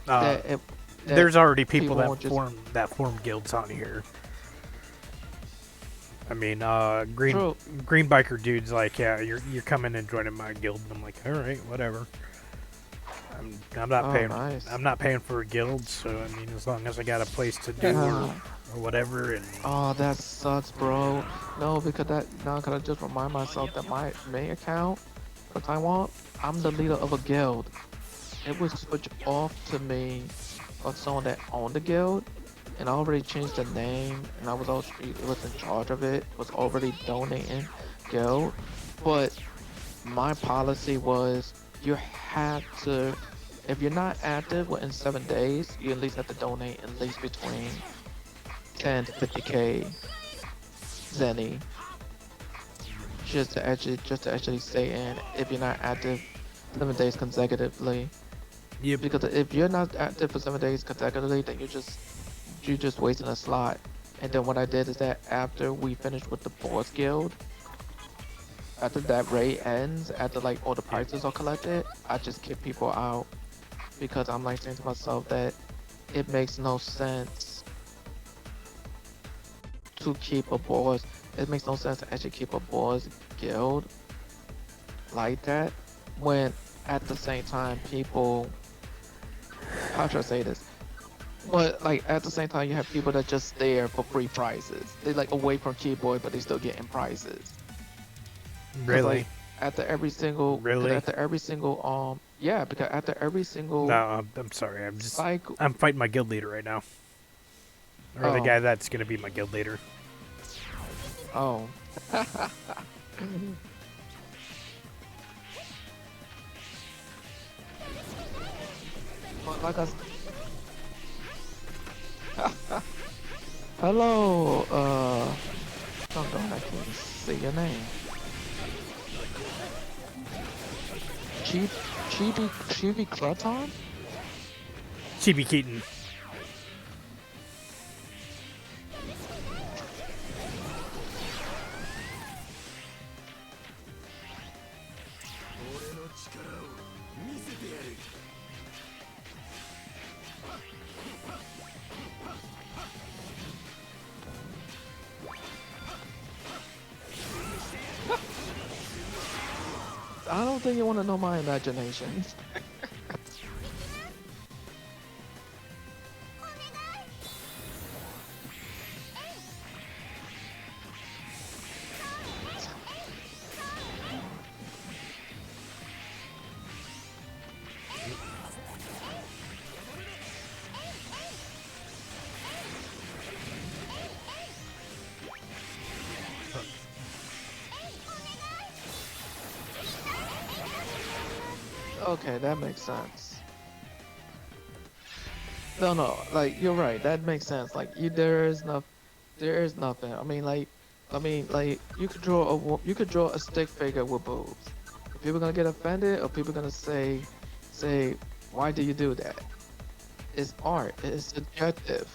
that There's already people people won't that form guilds on here. I mean, green True. biker dude's like, yeah, you're coming and joining my guild. And I'm like, all right, whatever. I'm not Oh, paying. nice. I'm not paying for a guild, so I mean, as long as I got a place to do or whatever, and Oh, that sucks, bro. No, because I just remind myself that my main account for Taiwan, I'm the leader of a guild. It was switched off to me by someone that owned the guild, and I already changed the name, and I was in charge of it. Was already donating guild, but my policy was you have to, if you're not active within 7 days, you at least have to donate at least between 10 to 50k Zenny just to actually stay in if you're not active 7 days consecutively. yep. Because if you're not active for 7 days consecutively, then you're just wasting a slot. And then what I did is that after we finished with the boss guild, after that raid ends, after like all the prizes are collected, I just kick people out because I'm like saying to myself that it makes no sense to keep a boss. It makes no sense to actually keep a boss guild like that when at the same time people, how should I say this? But like at the same time you have people that just there for free prizes. They like away from keyboard but they still getting prizes. 'Cause, Really? like, after every single Really? because after every single No, I'm sorry. cycle. I'm fighting my guild leader right now, or the Oh. guy that's gonna be my guild leader. Oh. But like hello, oh god, I can't see your name. Chibi Clutton? Chibi Keaton. I don't think you want to know my imagination. Okay, that makes sense. No, no, like you're right. That makes sense. Like there is no, there is nothing. I mean, like you could draw you could draw a stick figure with boobs. Are people gonna get offended, or people gonna say, why do you do that? It's art. It's subjective.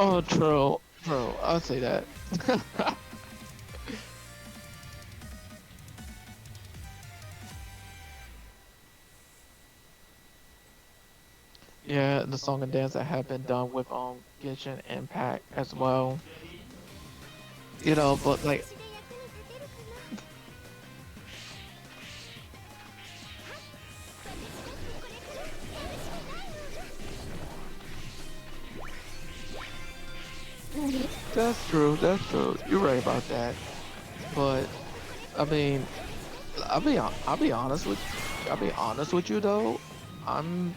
Oh, true, true. I'll say that. Yeah, the song and dance that have been done with Genshin Impact as well. You know, but like that's true. That's true. You're right about that. But I mean, I'll be honest with I'll be honest with you though. I'm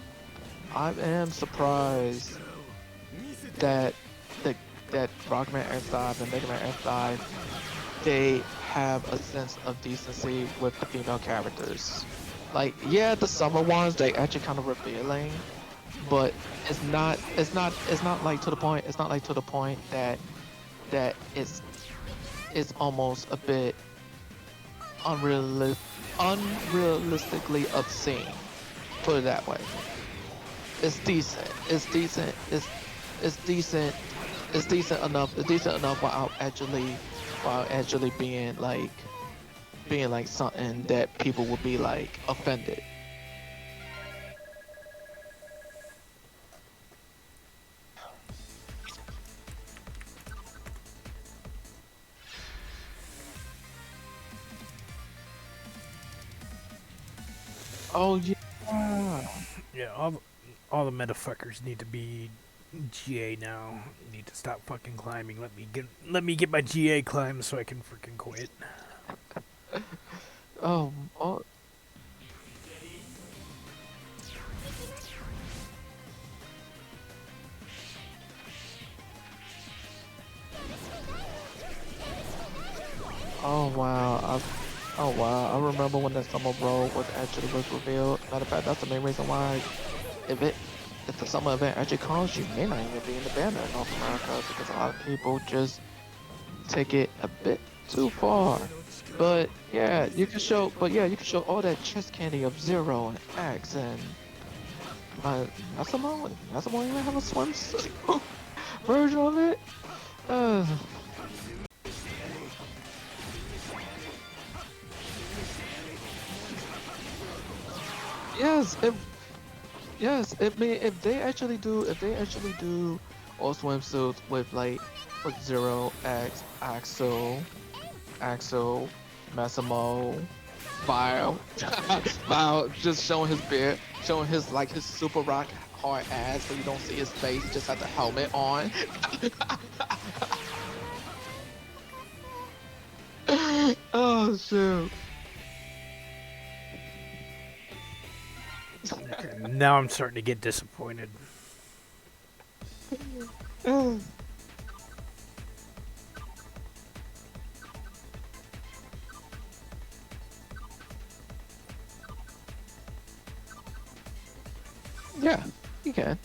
I am surprised that the that Rockman X5 and Mega Man X5 they have a sense of decency with the female characters. Like, yeah, the summer ones they actually kind of revealing, but it's not like to the point. It's not like to the point that it's almost a bit unrealistic, unrealistically obscene. Put it that way. It's decent. It's decent. It's decent. It's decent enough. It's decent enough while actually being like something that people would be like offended. Oh yeah. Yeah, all the motherfuckers need to be GA now. Need to stop fucking climbing. Let me get my GA climb so I can freaking quit. Oh, oh. Oh wow. Oh wow. I remember when the summer bro was revealed. Matter of fact, that's the main reason why if it if the summer event actually comes, you may not even be in the banner in North America because a lot of people just take it a bit too far. But yeah, you can show all that chest candy of Zero and X and Massimo even have a swimsuit version of it. Uh, yes, if they actually do all swimsuits with like with Zero, X, Axel, Massimo, Vile, Vile just showing his beard, showing his like his super rock hard ass, so you don't see his face. He just has the helmet on. Oh shoot. Now I'm starting to get disappointed. Yeah, you can.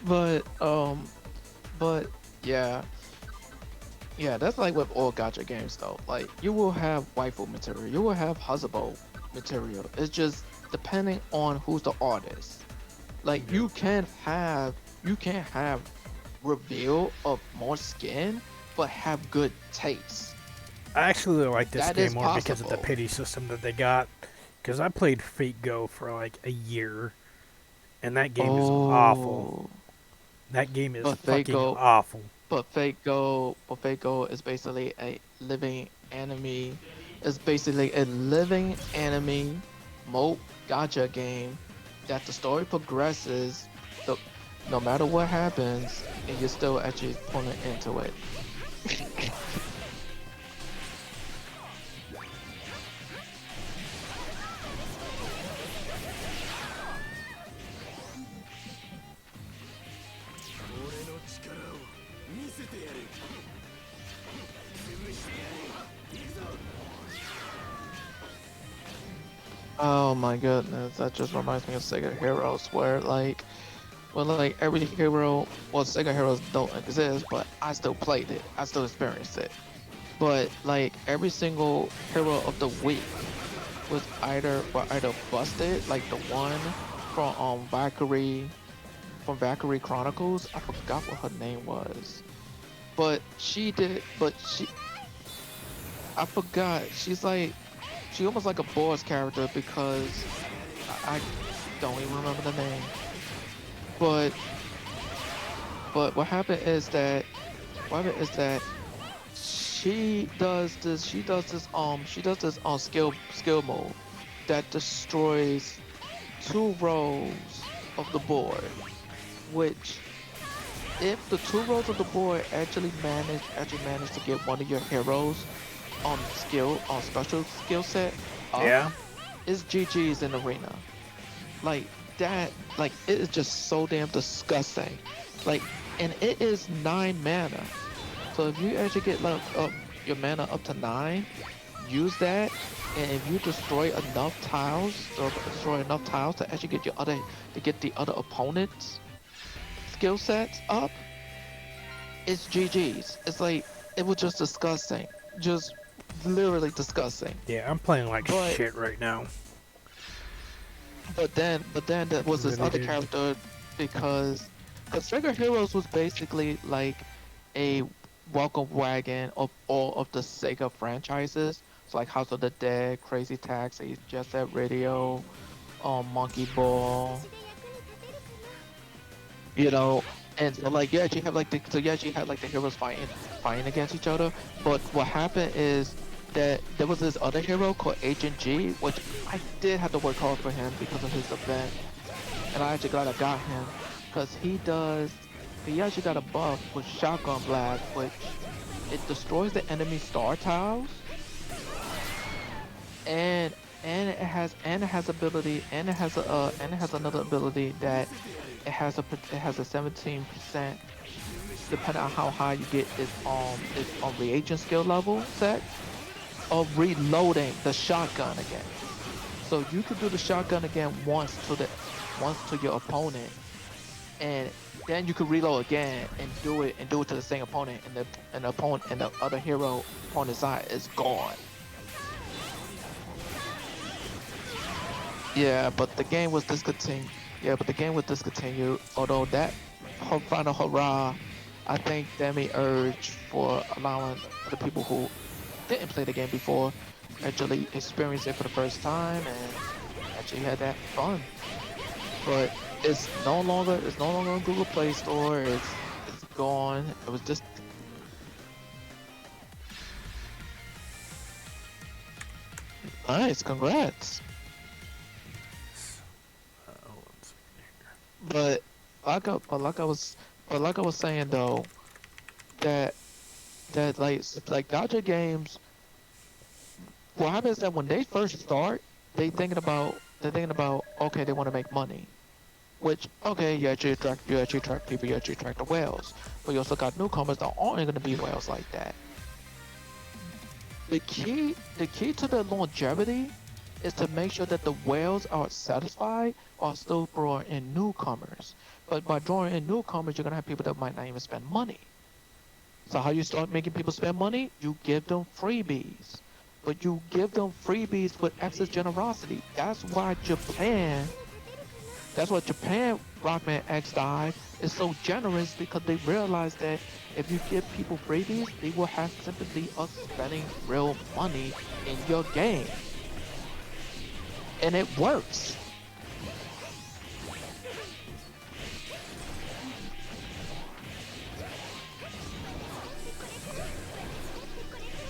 But but yeah, yeah, that's like with all gacha games though. Like you will have waifu material, you will have Hazubo material. It's just depending on who's the artist. Like you can have reveal of more skin, but have good taste. I actually like this That game is more because of the possible. pity system that they got. Because I played Fate Go for like a year, and that game is awful. Oh, That game is but fucking awful. But Fate Go is basically a living enemy. It's basically a living enemy, mo gacha game that the story progresses, the, no matter what happens, and you're still actually pulling into it. Oh my goodness, that just reminds me of Sega Heroes, where like, well, like every hero, well, Sega Heroes don't exist, but I still played it, I still experienced it. But like every single hero of the week was either busted, like the one from Valkyrie Chronicles. I forgot what her name was, but I forgot. She almost like a boss character because I don't even remember the name. But what happened is that she does this skill move that destroys 2 rows of the board, which if the 2 rows of the board actually manage to get one of your heroes on special skill set up, Yeah. it's GG's in arena. Like that, like it is just so damn disgusting. Like, and it is 9 mana. So if you actually get like up your mana up to 9, use that, and if you destroy enough tiles, to actually get the other opponent's skill sets up, it's GG's. It's like it was just disgusting, just literally disgusting. Yeah, I'm playing like But- shit right now. But then there was this Really other did. character because Trigger Heroes was basically like a welcome wagon of all of the Sega franchises. So like House of the Dead, Crazy Taxi, Jet Set Radio, Monkey Ball. You know, and so like you actually have like the heroes fighting against each other. But what happened is that there was this other hero called Agent G, which I did have to work hard for him because of his event, and I actually glad I got him because he actually got a buff with Shotgun Blast, which it destroys the enemy star tiles, and it has another ability that it has a 17%, depending on how high you get its reagent skill level set, of reloading the shotgun again. So you could do the shotgun again once to your opponent, and then you could reload again and do it to the same opponent, and the other hero opponent's side is gone. Yeah, but the game was discontinued. Although that final hurrah, I think Demi urged for allowing the people who didn't play the game before actually experience it for the first time and actually had that fun. But it's no longer on Google Play Store. It's gone. It was just nice. Congrats. But like I was saying though, that like gacha games, what happens is that when they first start, they're thinking about okay, they want to make money, which okay, you actually attract people, you actually attract the whales, but you also got newcomers that aren't going to be whales like that. The key to the longevity is to make sure that the whales are satisfied while still drawing in newcomers. But by drawing in newcomers, you're gonna have people that might not even spend money. So how you start making people spend money? You give them freebies. But you give them freebies with excess generosity. That's why Japan, Rockman X Dive is so generous, because they realize that if you give people freebies, they will have sympathy of spending real money in your game. And it works.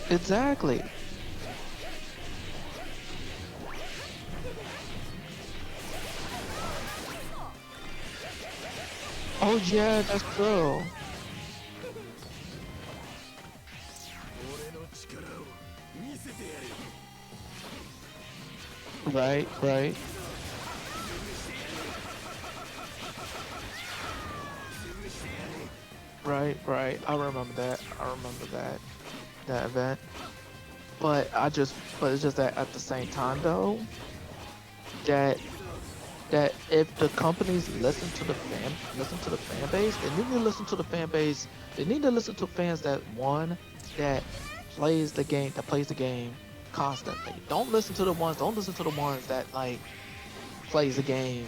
Exactly. Oh yeah, that's true. Right, right. Right, right. I remember that. I remember that event. But it's just that at the same time though, that that if the companies listen to the fan base, they need to listen to the fan base. They need to listen to fans that one that plays the game constantly. Don't listen to the ones that like plays the game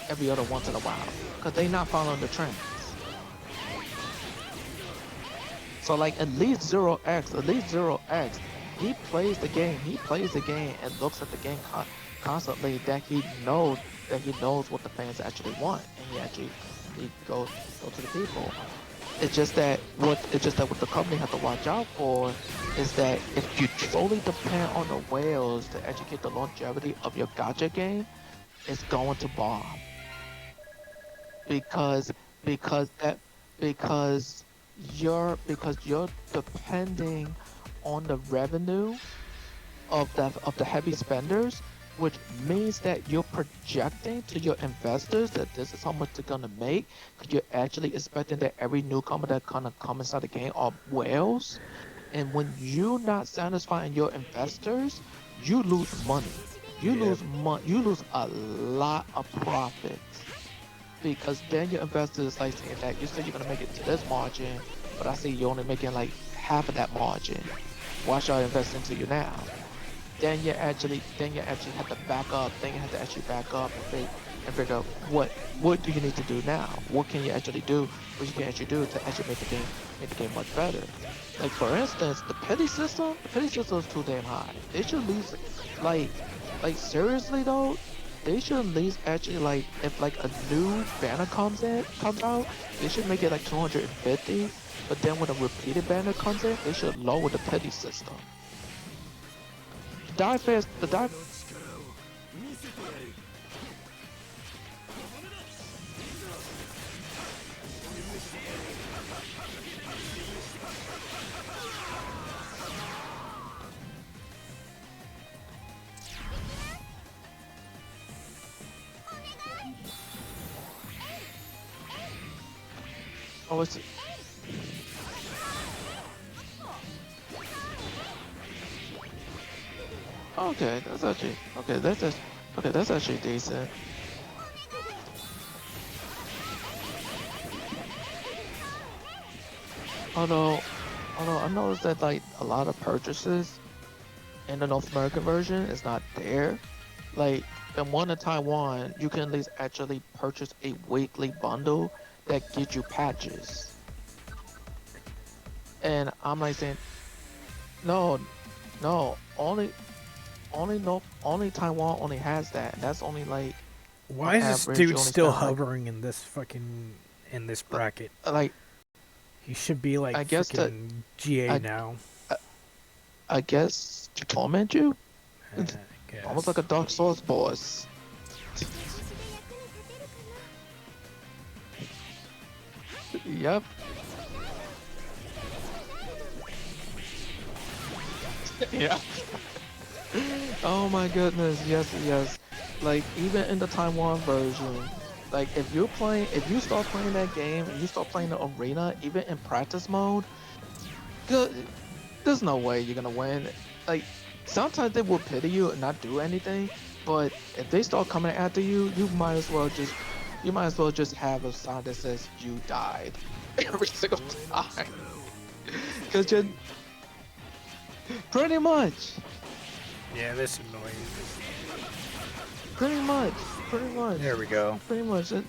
every other once in a while, cause they not following the trends. So like at least Zero X, he plays the game and looks at the game constantly that he knows what the fans actually want, and he go to the people. It's just that what the company has to watch out for is that if you solely depend on the whales to educate the longevity of your gacha game, it's going to bomb because because that because you're depending on the revenue of the heavy spenders, which means that you're projecting to your investors that this is how much they're gonna make, because you're actually expecting that every newcomer that gonna come inside the game are whales. And when you're not satisfying your investors, you lose money. Yep. You lose a lot of profits. Because then your investors like saying that you said you're gonna make it to this margin, but I see you're only making like half of that margin. Why should I invest into you now? Then you actually have to back up. Then you have to actually back up and figure out what do you need to do now? What can you actually do? What you can actually do to actually make the game much better? Like for instance, the petty system is too damn high. They should at least like seriously though, they should at least actually like if like a new banner comes out, they should make it like 250. But then when a repeated banner comes in, they should lower the petty system. The dive. Oh, it's okay. That's actually okay. Okay. That's actually decent. Although, although I noticed that like a lot of purchases in the North American version is not there. Like the one in Taiwan, you can at least actually purchase a weekly bundle that gives you patches. And I'm like saying, no, no, only Taiwan only has that. And that's only like Why on is this average you dude only still spend like hovering in this fucking in this bracket? like He should be like I guess that freaking GA I now. I guess to torment you, I almost like a guess. Dark Souls boss. Yep. Yeah. Oh my goodness, yes, yes. Like even in the Taiwan version, like if you start playing that game and you start playing the arena, even in practice mode, good, there's no way you're gonna win. Like sometimes they will pity you and not do anything, but if they start coming after you, you might as well just have a sign that says you died every single time. Cause you're pretty much. Yeah, this is annoying. Pretty much, pretty much, There we go. pretty much. In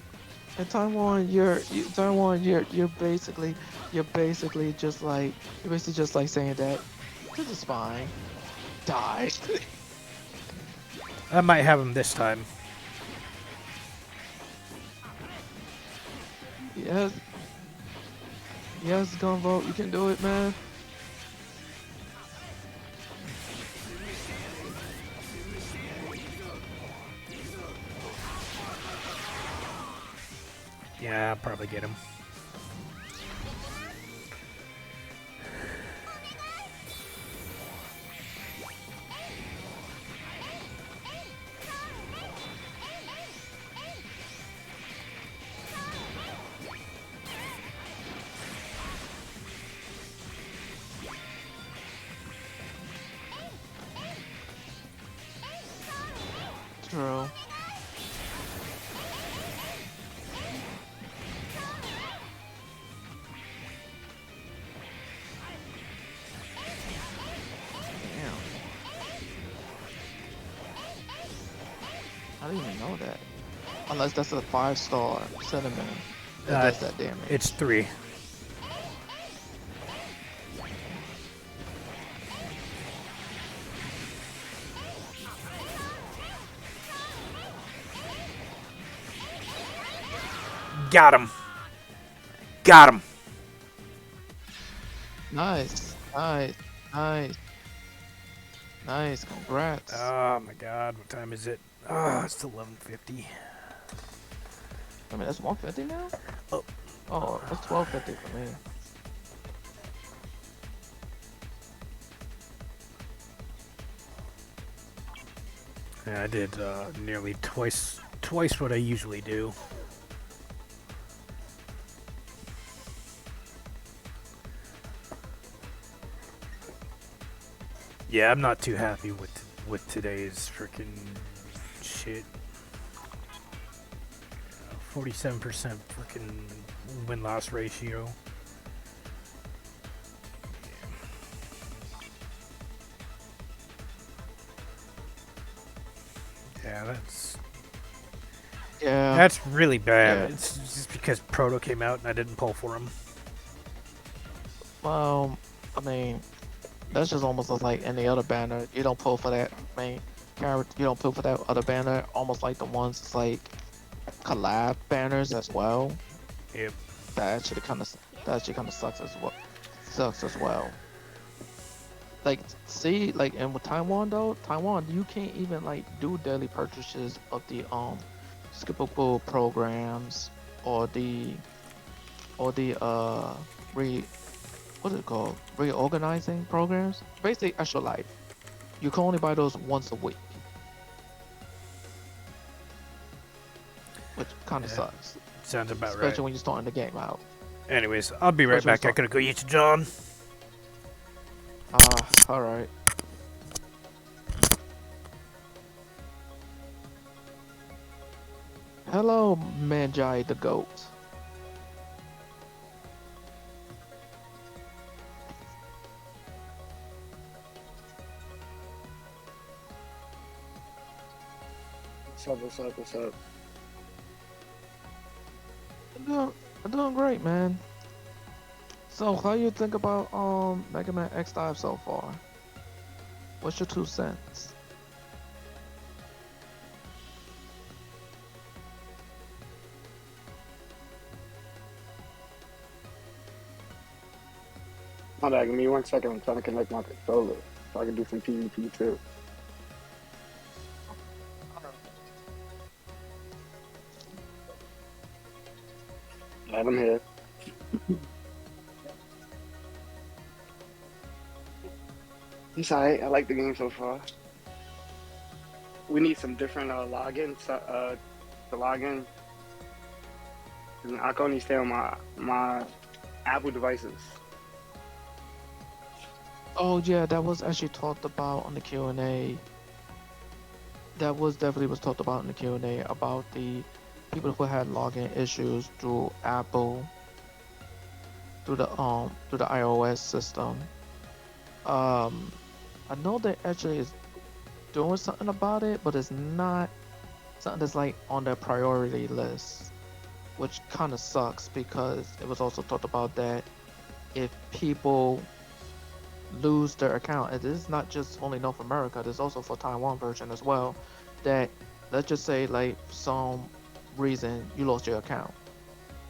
Taiwan, you're basically just like saying that this is fine. Die. I might have him this time. Yes, yes, Gunvolt, you can do it, man. Yeah, I'll probably get him. True. Damn. I didn't even know that. Unless that's a 5-star cinnamon that does that damage. It's 3. Got him. Got him. Nice, nice, nice, nice. Congrats. Oh my god, what time is it? Oh, it's 11:50. I mean, that's 150 now. Oh. Oh, that's 1250 for me. Yeah, I did nearly twice what I usually do. Yeah, I'm not too happy with today's freaking shit. 47% freaking win-loss ratio. Yeah, that's really bad. Yeah. It's just because Proto came out and I didn't pull for him. Well, I mean, that's just almost like any other banner. You don't pull for that main character. You don't pull for that other banner. Almost like the ones that's like collab banners as well. Yep. That actually kind of sucks as well. Sucks as well. Like, see, like, and with Taiwan though, Taiwan, you can't even like do daily purchases of the skippable programs or the what is it called? Reorganizing programs. Basically, Extra Life. You can only buy those once a week, which kind of sucks. Sounds about Especially right. when you're starting the game out. Anyways, I'll be right back. I gotta go eat John. Alright. Hello, Manjai the goat. What's up? I'm doing great, man. So, how you think about Mega Man X5 so far? What's your 2 cents? Hold on, give me 1 second. I'm trying to connect my controller so I can do some PvP too. Alright, I'm here. It's alright. I like the game so far. We need some different logins to log in. I can only stay on my Apple devices. Oh yeah, that was actually talked about on the Q&A. That was definitely talked about in the Q&A about the people who had login issues through Apple, through the iOS system. I know they actually is doing something about it, but it's not something that's like on their priority list, which kind of sucks because it was also talked about that if people lose their account, and this is not just only North America, there's also for Taiwan version as well, that let's just say like for some reason you lost your account,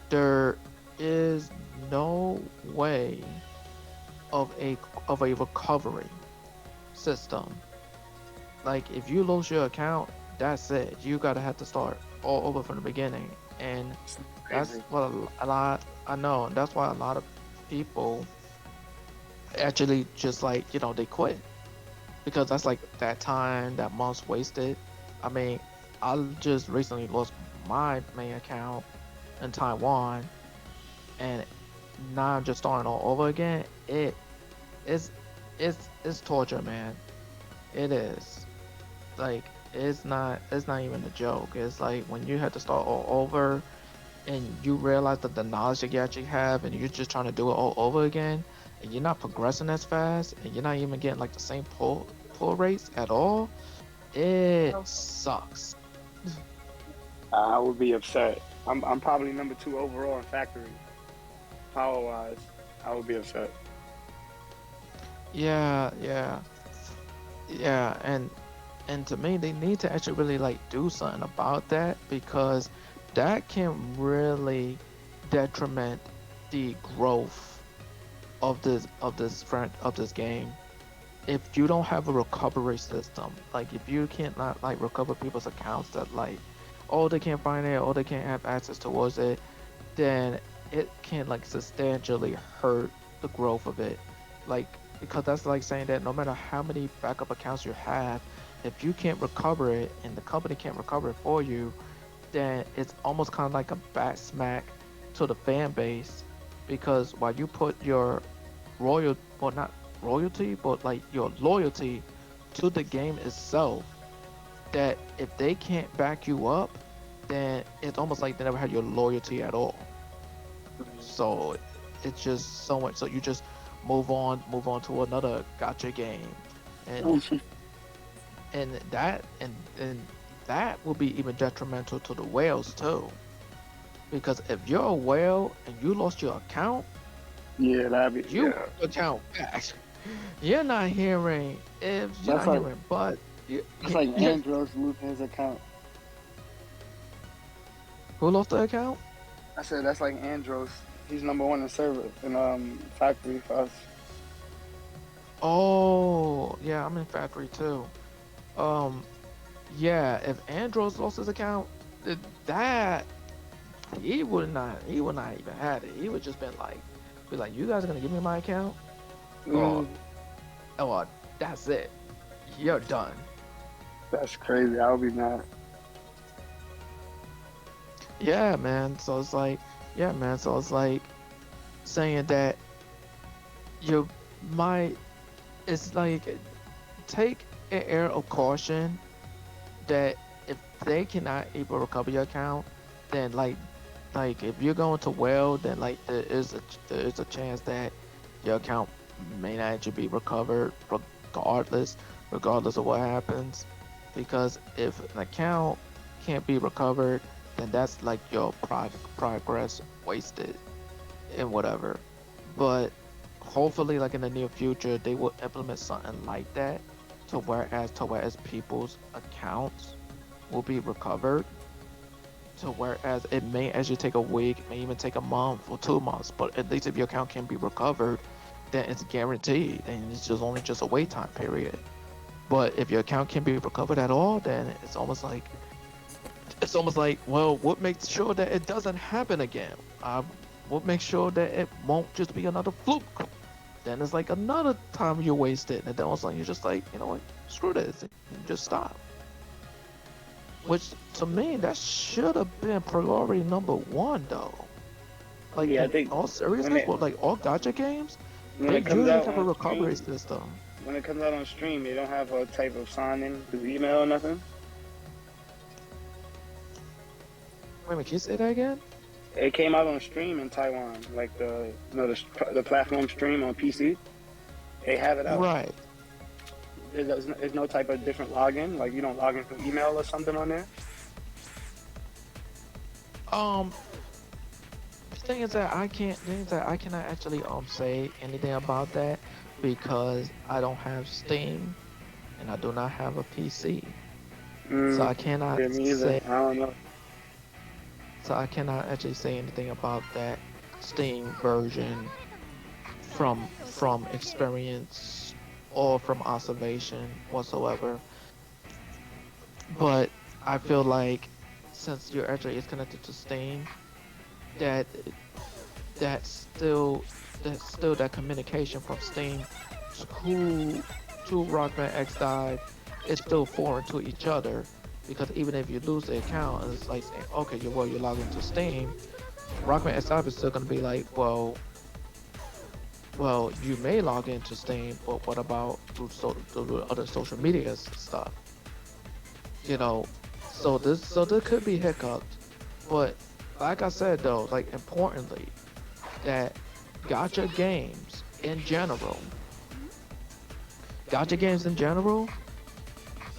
there is no way of a recovery system. Like if you lose your account, that's it. You gotta have to start all over from the beginning. and It's that's crazy. what a lot. I know. That's why a lot of people actually just like they quit because that's like that time that months wasted. I mean, I just recently lost my main account in Taiwan, and now I'm just starting all over again. It's it's torture, man. It is. Like it's not even a joke. It's like when you have to start all over and you realize that the knowledge that you actually have and you're just trying to do it all over again and you're not progressing as fast and you're not even getting like the same pull rates at all, it sucks. I would be upset. I'm probably number 2 overall in factory. Power wise, I would be upset. Yeah, yeah, yeah, and to me they need to actually really like do something about that because that can really detriment the growth of this game if you don't have a recovery system. Like if you can't not like recover people's accounts that like oh they can't find it or they can't have access towards it, then it can like substantially hurt the growth of it. Like because that's like saying that no matter how many backup accounts you have, if you can't recover it and the company can't recover it for you, then it's almost kind of like a back smack to the fan base because while you put your well not royalty but like your loyalty to the game itself, that if they can't back you up, then it's almost like they never had your loyalty at all. So it's just so much. So you just move on to another gotcha game, and and that and that will be even detrimental to the whales too. Because if you're a whale and you lost your account, Yeah, that'd be you want yeah. your account back. You're not hearing ifs, you're That's not like hearing but. that's like You, Andros losing his account. who lost the account? I said that's like Andros. He's number 1 in server in factory for us. Oh, yeah, I'm in factory too. Um, yeah, if Andros lost his account, that he would not even had it. He would just be like, you guys are gonna give me my account? Or, Mm, or that's it. You're done. that's crazy. I would be mad. Yeah, man. So it's like, yeah, man. So it's like saying that you might. It's like take an air of caution that if they cannot able recover your account, then like if you're going to well, then like there is a chance that your account may not actually be recovered regardless regardless of what happens, because if an account can't be recovered, then that's like your progress wasted and whatever. But hopefully like in the near future they will implement something like that to whereas people's accounts will be recovered, to whereas it may actually take a week, it may even take a month or 2 months, but at least if your account can be recovered, then it's guaranteed and it's just only just a wait time period. But if your account can be recovered at all, then it's almost like, well, what makes sure that it doesn't happen again? What makes sure that it won't just be another fluke? Then it's like another time you're wasted, and then all of a sudden you're just like, you know what, screw this, and you just stop. Which to me, that should have been priority number one, though. Like Yeah, I in think all when seriousness, it well, like all gacha games, when they it comes usually out have a on recovery stream, system. when it comes out on stream, they don't have a type of sign in through email or nothing. Wait a minute, can you say that again? It came out on stream in Taiwan, like the platform stream on PC. They have it out. Right. There's no type of different login. Like you don't log in through email or something on there. Um, the thing is that I cannot actually say anything about that because I don't have Steam and I do not have a PC. So I Yeah, cannot me either. say I don't know. so I cannot actually say anything about that Steam version from experience or from observation whatsoever. But I feel like since your actually is connected to Steam, that that's still that communication from Steam to Rockman X Dive is still foreign to each other, because even if you lose the account and it's like saying, okay, you log into Steam, Rockman X Dive is still gonna be like, well, you may log into Steam, but what about through other social media stuff? You know, so there could be hiccups, but like I said though, like importantly, that gacha games in general,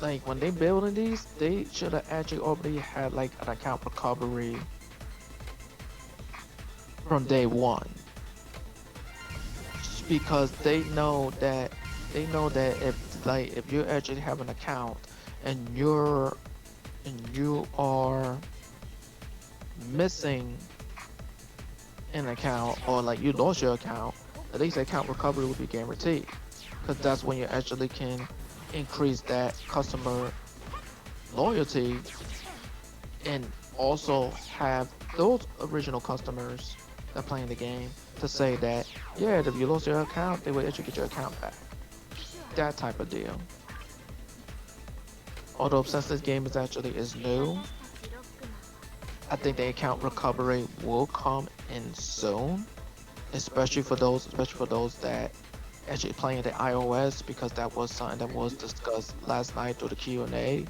like when they building these, they should have actually already had like an account recovery from day one, because they know that if you actually have an account and you are missing an account, or like you lost your account, at least account recovery will be guaranteed, because that's when you actually can increase that customer loyalty and also have those original customers that playing the game to say that, yeah, if you lost your account, they will actually get your account back. That type of deal. Although since this game is new, I think the account recovery will come in soon, especially for those that actually playing the iOS, because that was something that was discussed last night through the Q&A,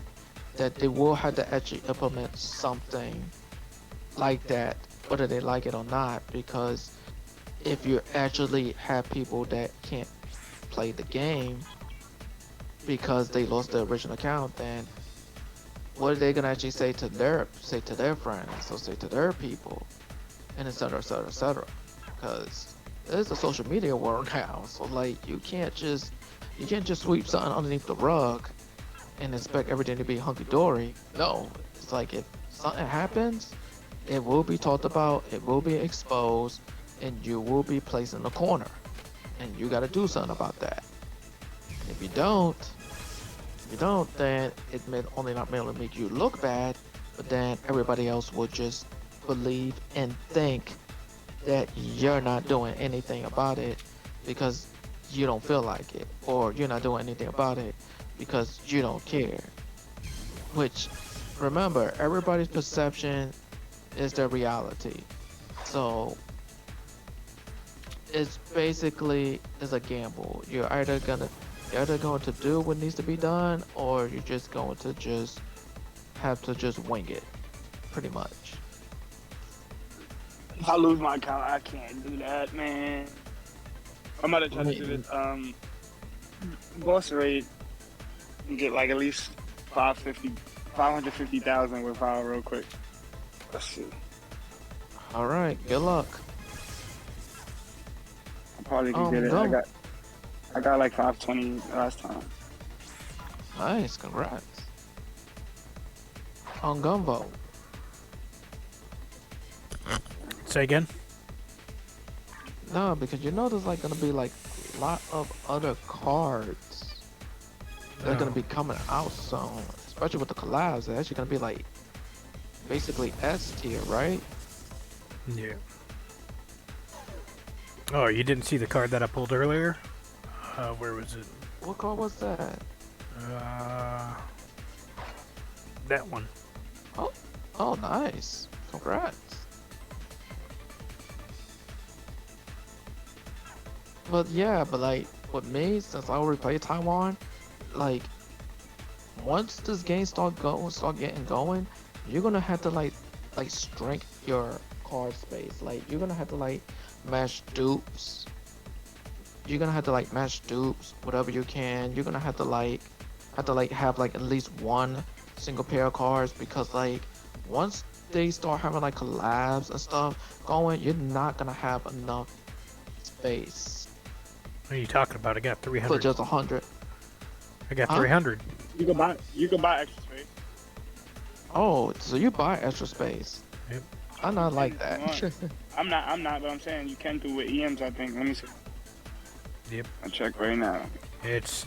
that they will have to actually implement something like that, whether they like it or not, because if you actually have people that can't play the game because they lost their original account, then what are they gonna actually say to their friends, or say to their people, and etc, etc, etc? Because it's a social media world now, so like you can't just sweep something underneath the rug and expect everything to be hunky-dory. No, it's like if something happens, it will be talked about, it will be exposed, and you will be placed in the corner, and you got to do something about that. If you don't, then it may only not merely make you look bad, but then everybody else will just believe and think that you're not doing anything about it because you don't feel like it, or you're not doing anything about it because you don't care. Which, remember, everybody's perception is their reality. So it's basically a gamble. You're either going to do what needs to be done, or you're just going to have to wing it, pretty much. If I lose my account, I can't do that, man. I'm about to try to do this boss raid and get like at least 550,000 with power real quick. Let's see. All right, good luck. I probably can get it. I got like 520 last time. Nice, congrats. On Gumbo. Say again? No, because there's like gonna be like a lot of other cards that are gonna be coming out soon, especially with the collabs. They're actually gonna be like basically S tier, right? Yeah. Oh, you didn't see the card that I pulled earlier? Where was it? What card was that? That one. Oh, nice. Congrats. But yeah, like with me, since I already played Taiwan, like once this game start getting going, you're gonna have to like shrink your card space. Like you're gonna have to like match dupes. You're gonna have to like match dupes, whatever you can. You're gonna have to have like at least one single pair of cards, because like once they start having like collabs and stuff going, you're not gonna have enough space. What are you talking about? I got 300. For just 100. I got 300. You can buy extra space. Oh, so you buy extra space? Yep. I'm not like that. I'm not, but I'm saying you can do with EMs, I think. Let me see. Yep. I'll check right now. It's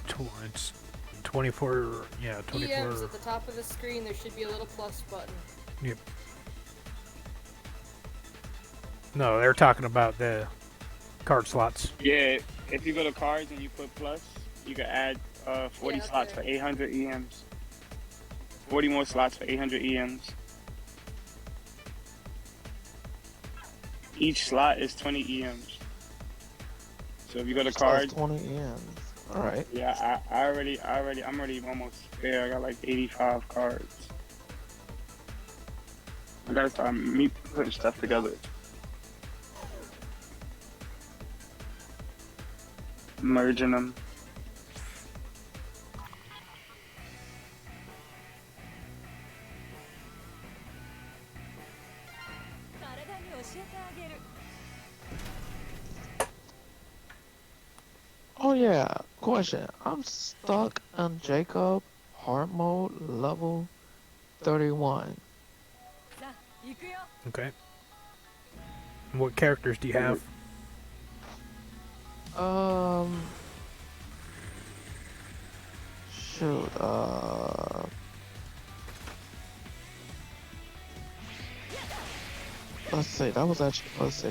24. Yeah, 24. EMs at the top of the screen. There should be a little plus button. Yep. No, they're talking about the card slots. Yeah, if you go to cards and you put plus, you can add 40 slots for 800 EMs. 40 more slots for 800 EMs. Each slot is 20 EMs. So if you go to Plus cards, 20 EMs. All right. yeah, I'm already almost there. I got like 85 cards. I gotta start putting stuff together. Merging them. Oh yeah, question. I'm stuck on Jacob hard mode level 31. Okay. And what characters do you have? Shoot, let's see, let's see,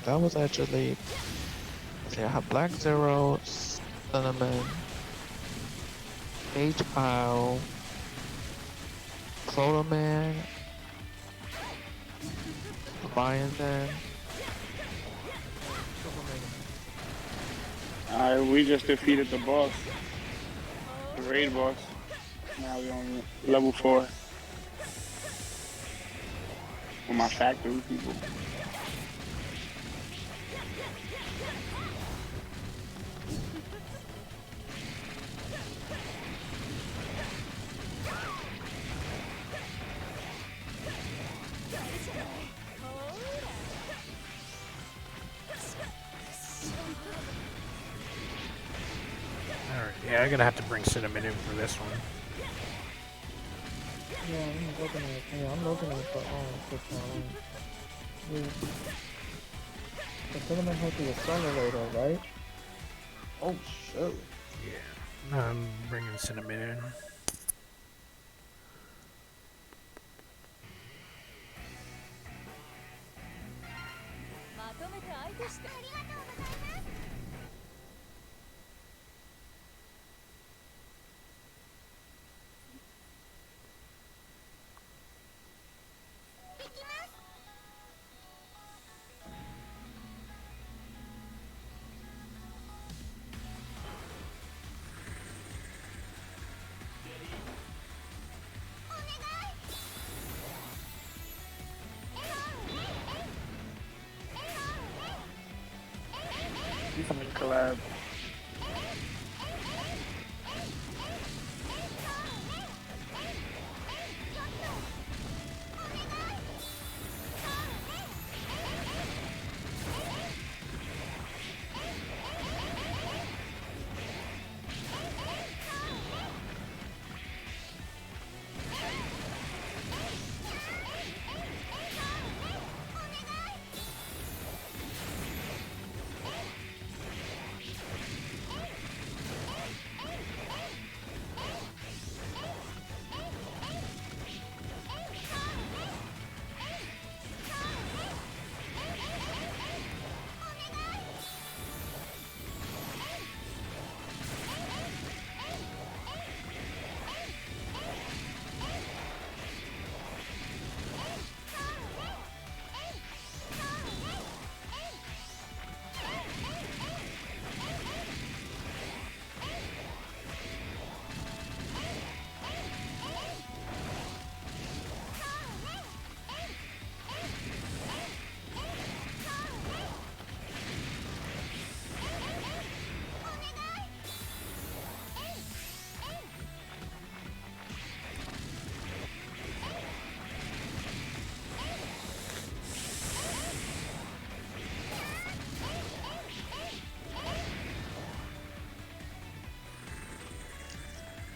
I have Black Zero, Cinnamon, H-Pile, Cloverman, Leviathan. Alright, we just defeated the boss. The raid boss. Now we're on level 4. With my factory people. Alright, yeah, I'm gonna have to bring Cinnamon in for this one. Yeah, I'm looking at the challenge. The cinnamon has the accelerator, right? Oh shoot. Yeah. I'm bringing Cinnamon in. He's gonna collab.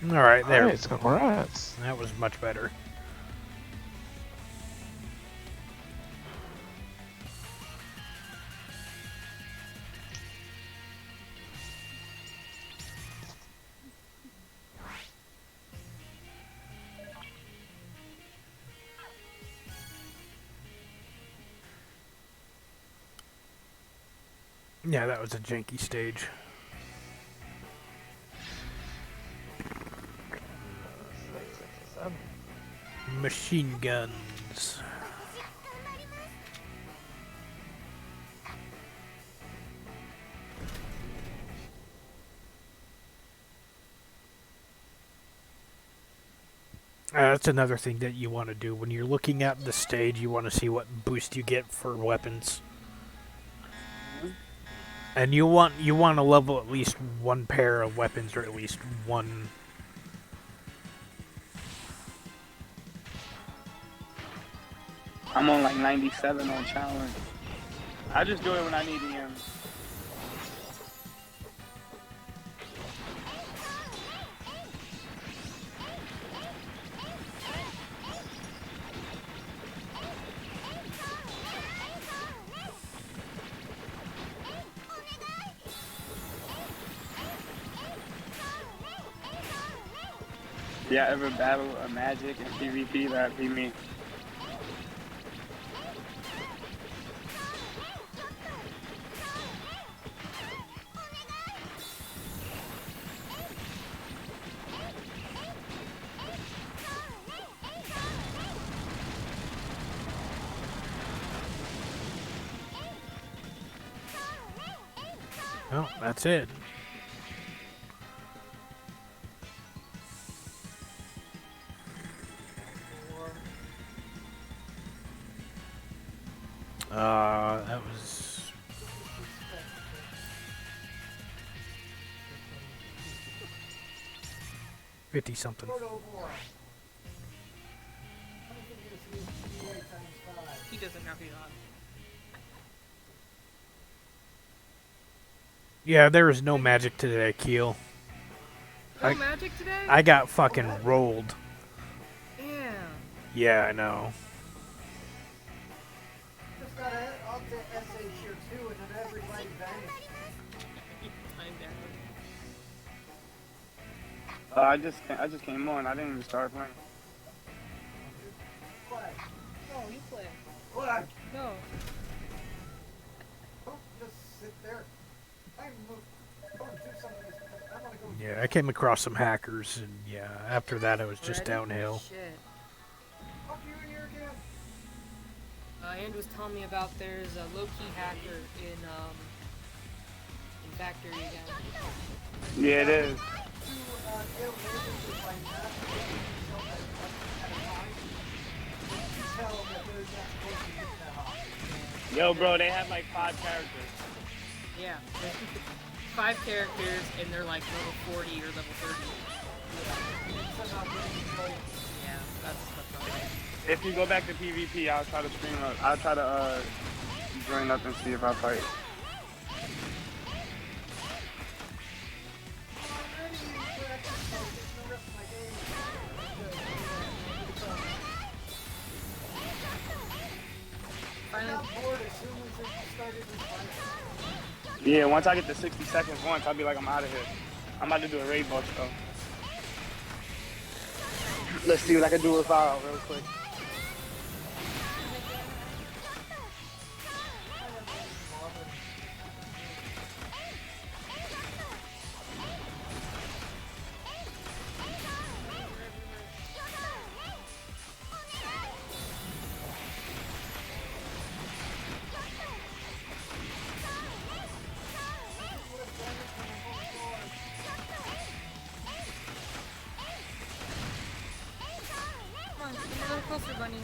Alright, there. Alright, congrats. That was much better. Yeah, that was a janky stage. Machine guns. That's another thing that you want to do when you're looking at the stage. You want to see what boost you get for weapons, and you want to level at least one pair of weapons, or at least one. I'm on like 97 on challenge. I just do it when I need EM. Yeah, ever battle a magic in PvP? That'd be me. Well, that's it. That was 50 something. He doesn't know he's on. Yeah, there is no magic today, Keel. No magic today? I got fucking rolled. Damn. Yeah, I know. Just got up to SA tier 2 and then everybody vanished. I just came on. I didn't even start playing. Flag. No, you play. Flag. No. Don't just sit there. I want to do something. I want to go. Yeah, I came across some hackers, and yeah, after that it was just Ready? downhill. Shit. Fuck you here again. Andrew was telling me about there's a low-key hacker in Factory again. Yeah, it is. Yo, bro, they have like 5 characters. Yeah, there's 5 characters and they're like level 40 or level 30. Yeah, that's right. If you go back to PvP, I'll try to stream up. I'll try to join up and see if I fight. Yeah, once I get to 60 seconds once, I'll be like, I'm out of here. I'm about to do a raid boss though. Let's see what I can do with Vile real quick. Come on, get a little closer, Bunny.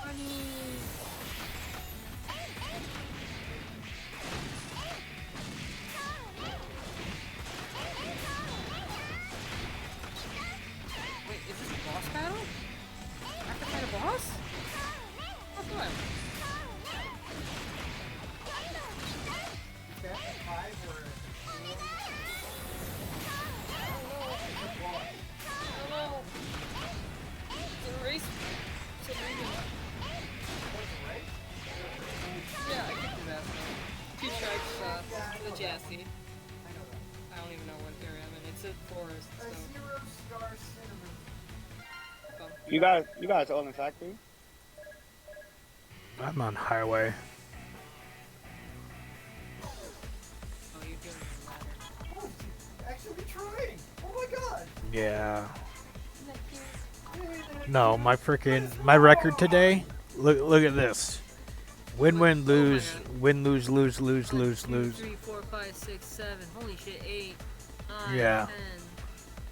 Bunny. Wait, is this a boss battle? I have to fight a boss? Oh, good. Hello. It's a race. It's a race. Yeah, I can do that. 2 stripes, the Jassy. I don't even know what area I'm in. It's a forest, so. You guys all in Factory? I'm on highway. Yeah. No, my record today. Look at this. Win, lose, win, lose, lose, lose, lose, 2, lose. 3, 4, 5, 6, 7. Holy shit, 8, 9, Yeah. 10.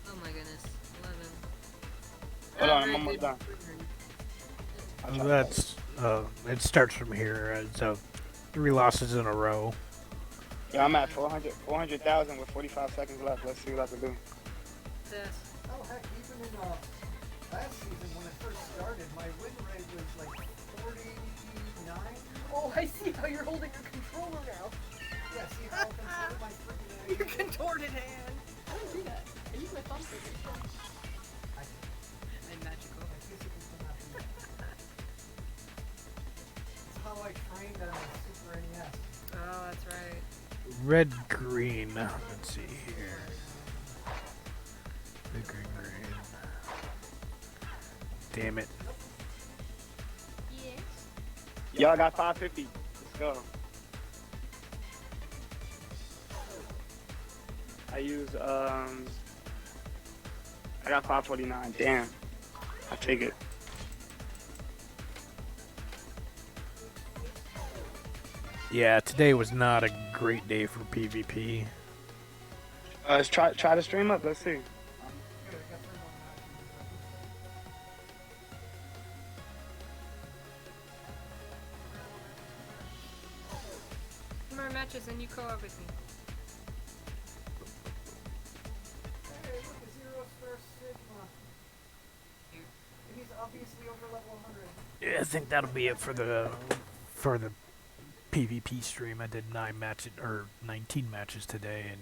Oh my goodness, 11. Hold on, I'm Alright, almost good. done. That's it starts from here. So 3 losses in a row. Yeah, I'm at 400,000 with 45 seconds left. Let's see what I can do. Yes. Oh heck, even in last season when I first started, my win rate was like 49. Oh, I see how you're holding your controller now. Yeah, see how I control my freaking Your contorted hand. I don't do that. I use my thumb for this. I'm magical. my physical cannot do that. That's how I trained on my Super NES. Oh, that's right. Red, green. Let's see here. Red, green, green. Damn it. Yes. Y'all got 550. Let's go. I got 549. Damn. I take it. Yeah, today was not a great day for PvP. Let's try to stream up. Let's see. Good, I got 3 more More matches and you co-op with me. Hey, look, a Zero Star Sigma. And he's obviously over level 100. Yeah, I think that'll be it for the PvP stream. I did 9 matches or 19 matches today, and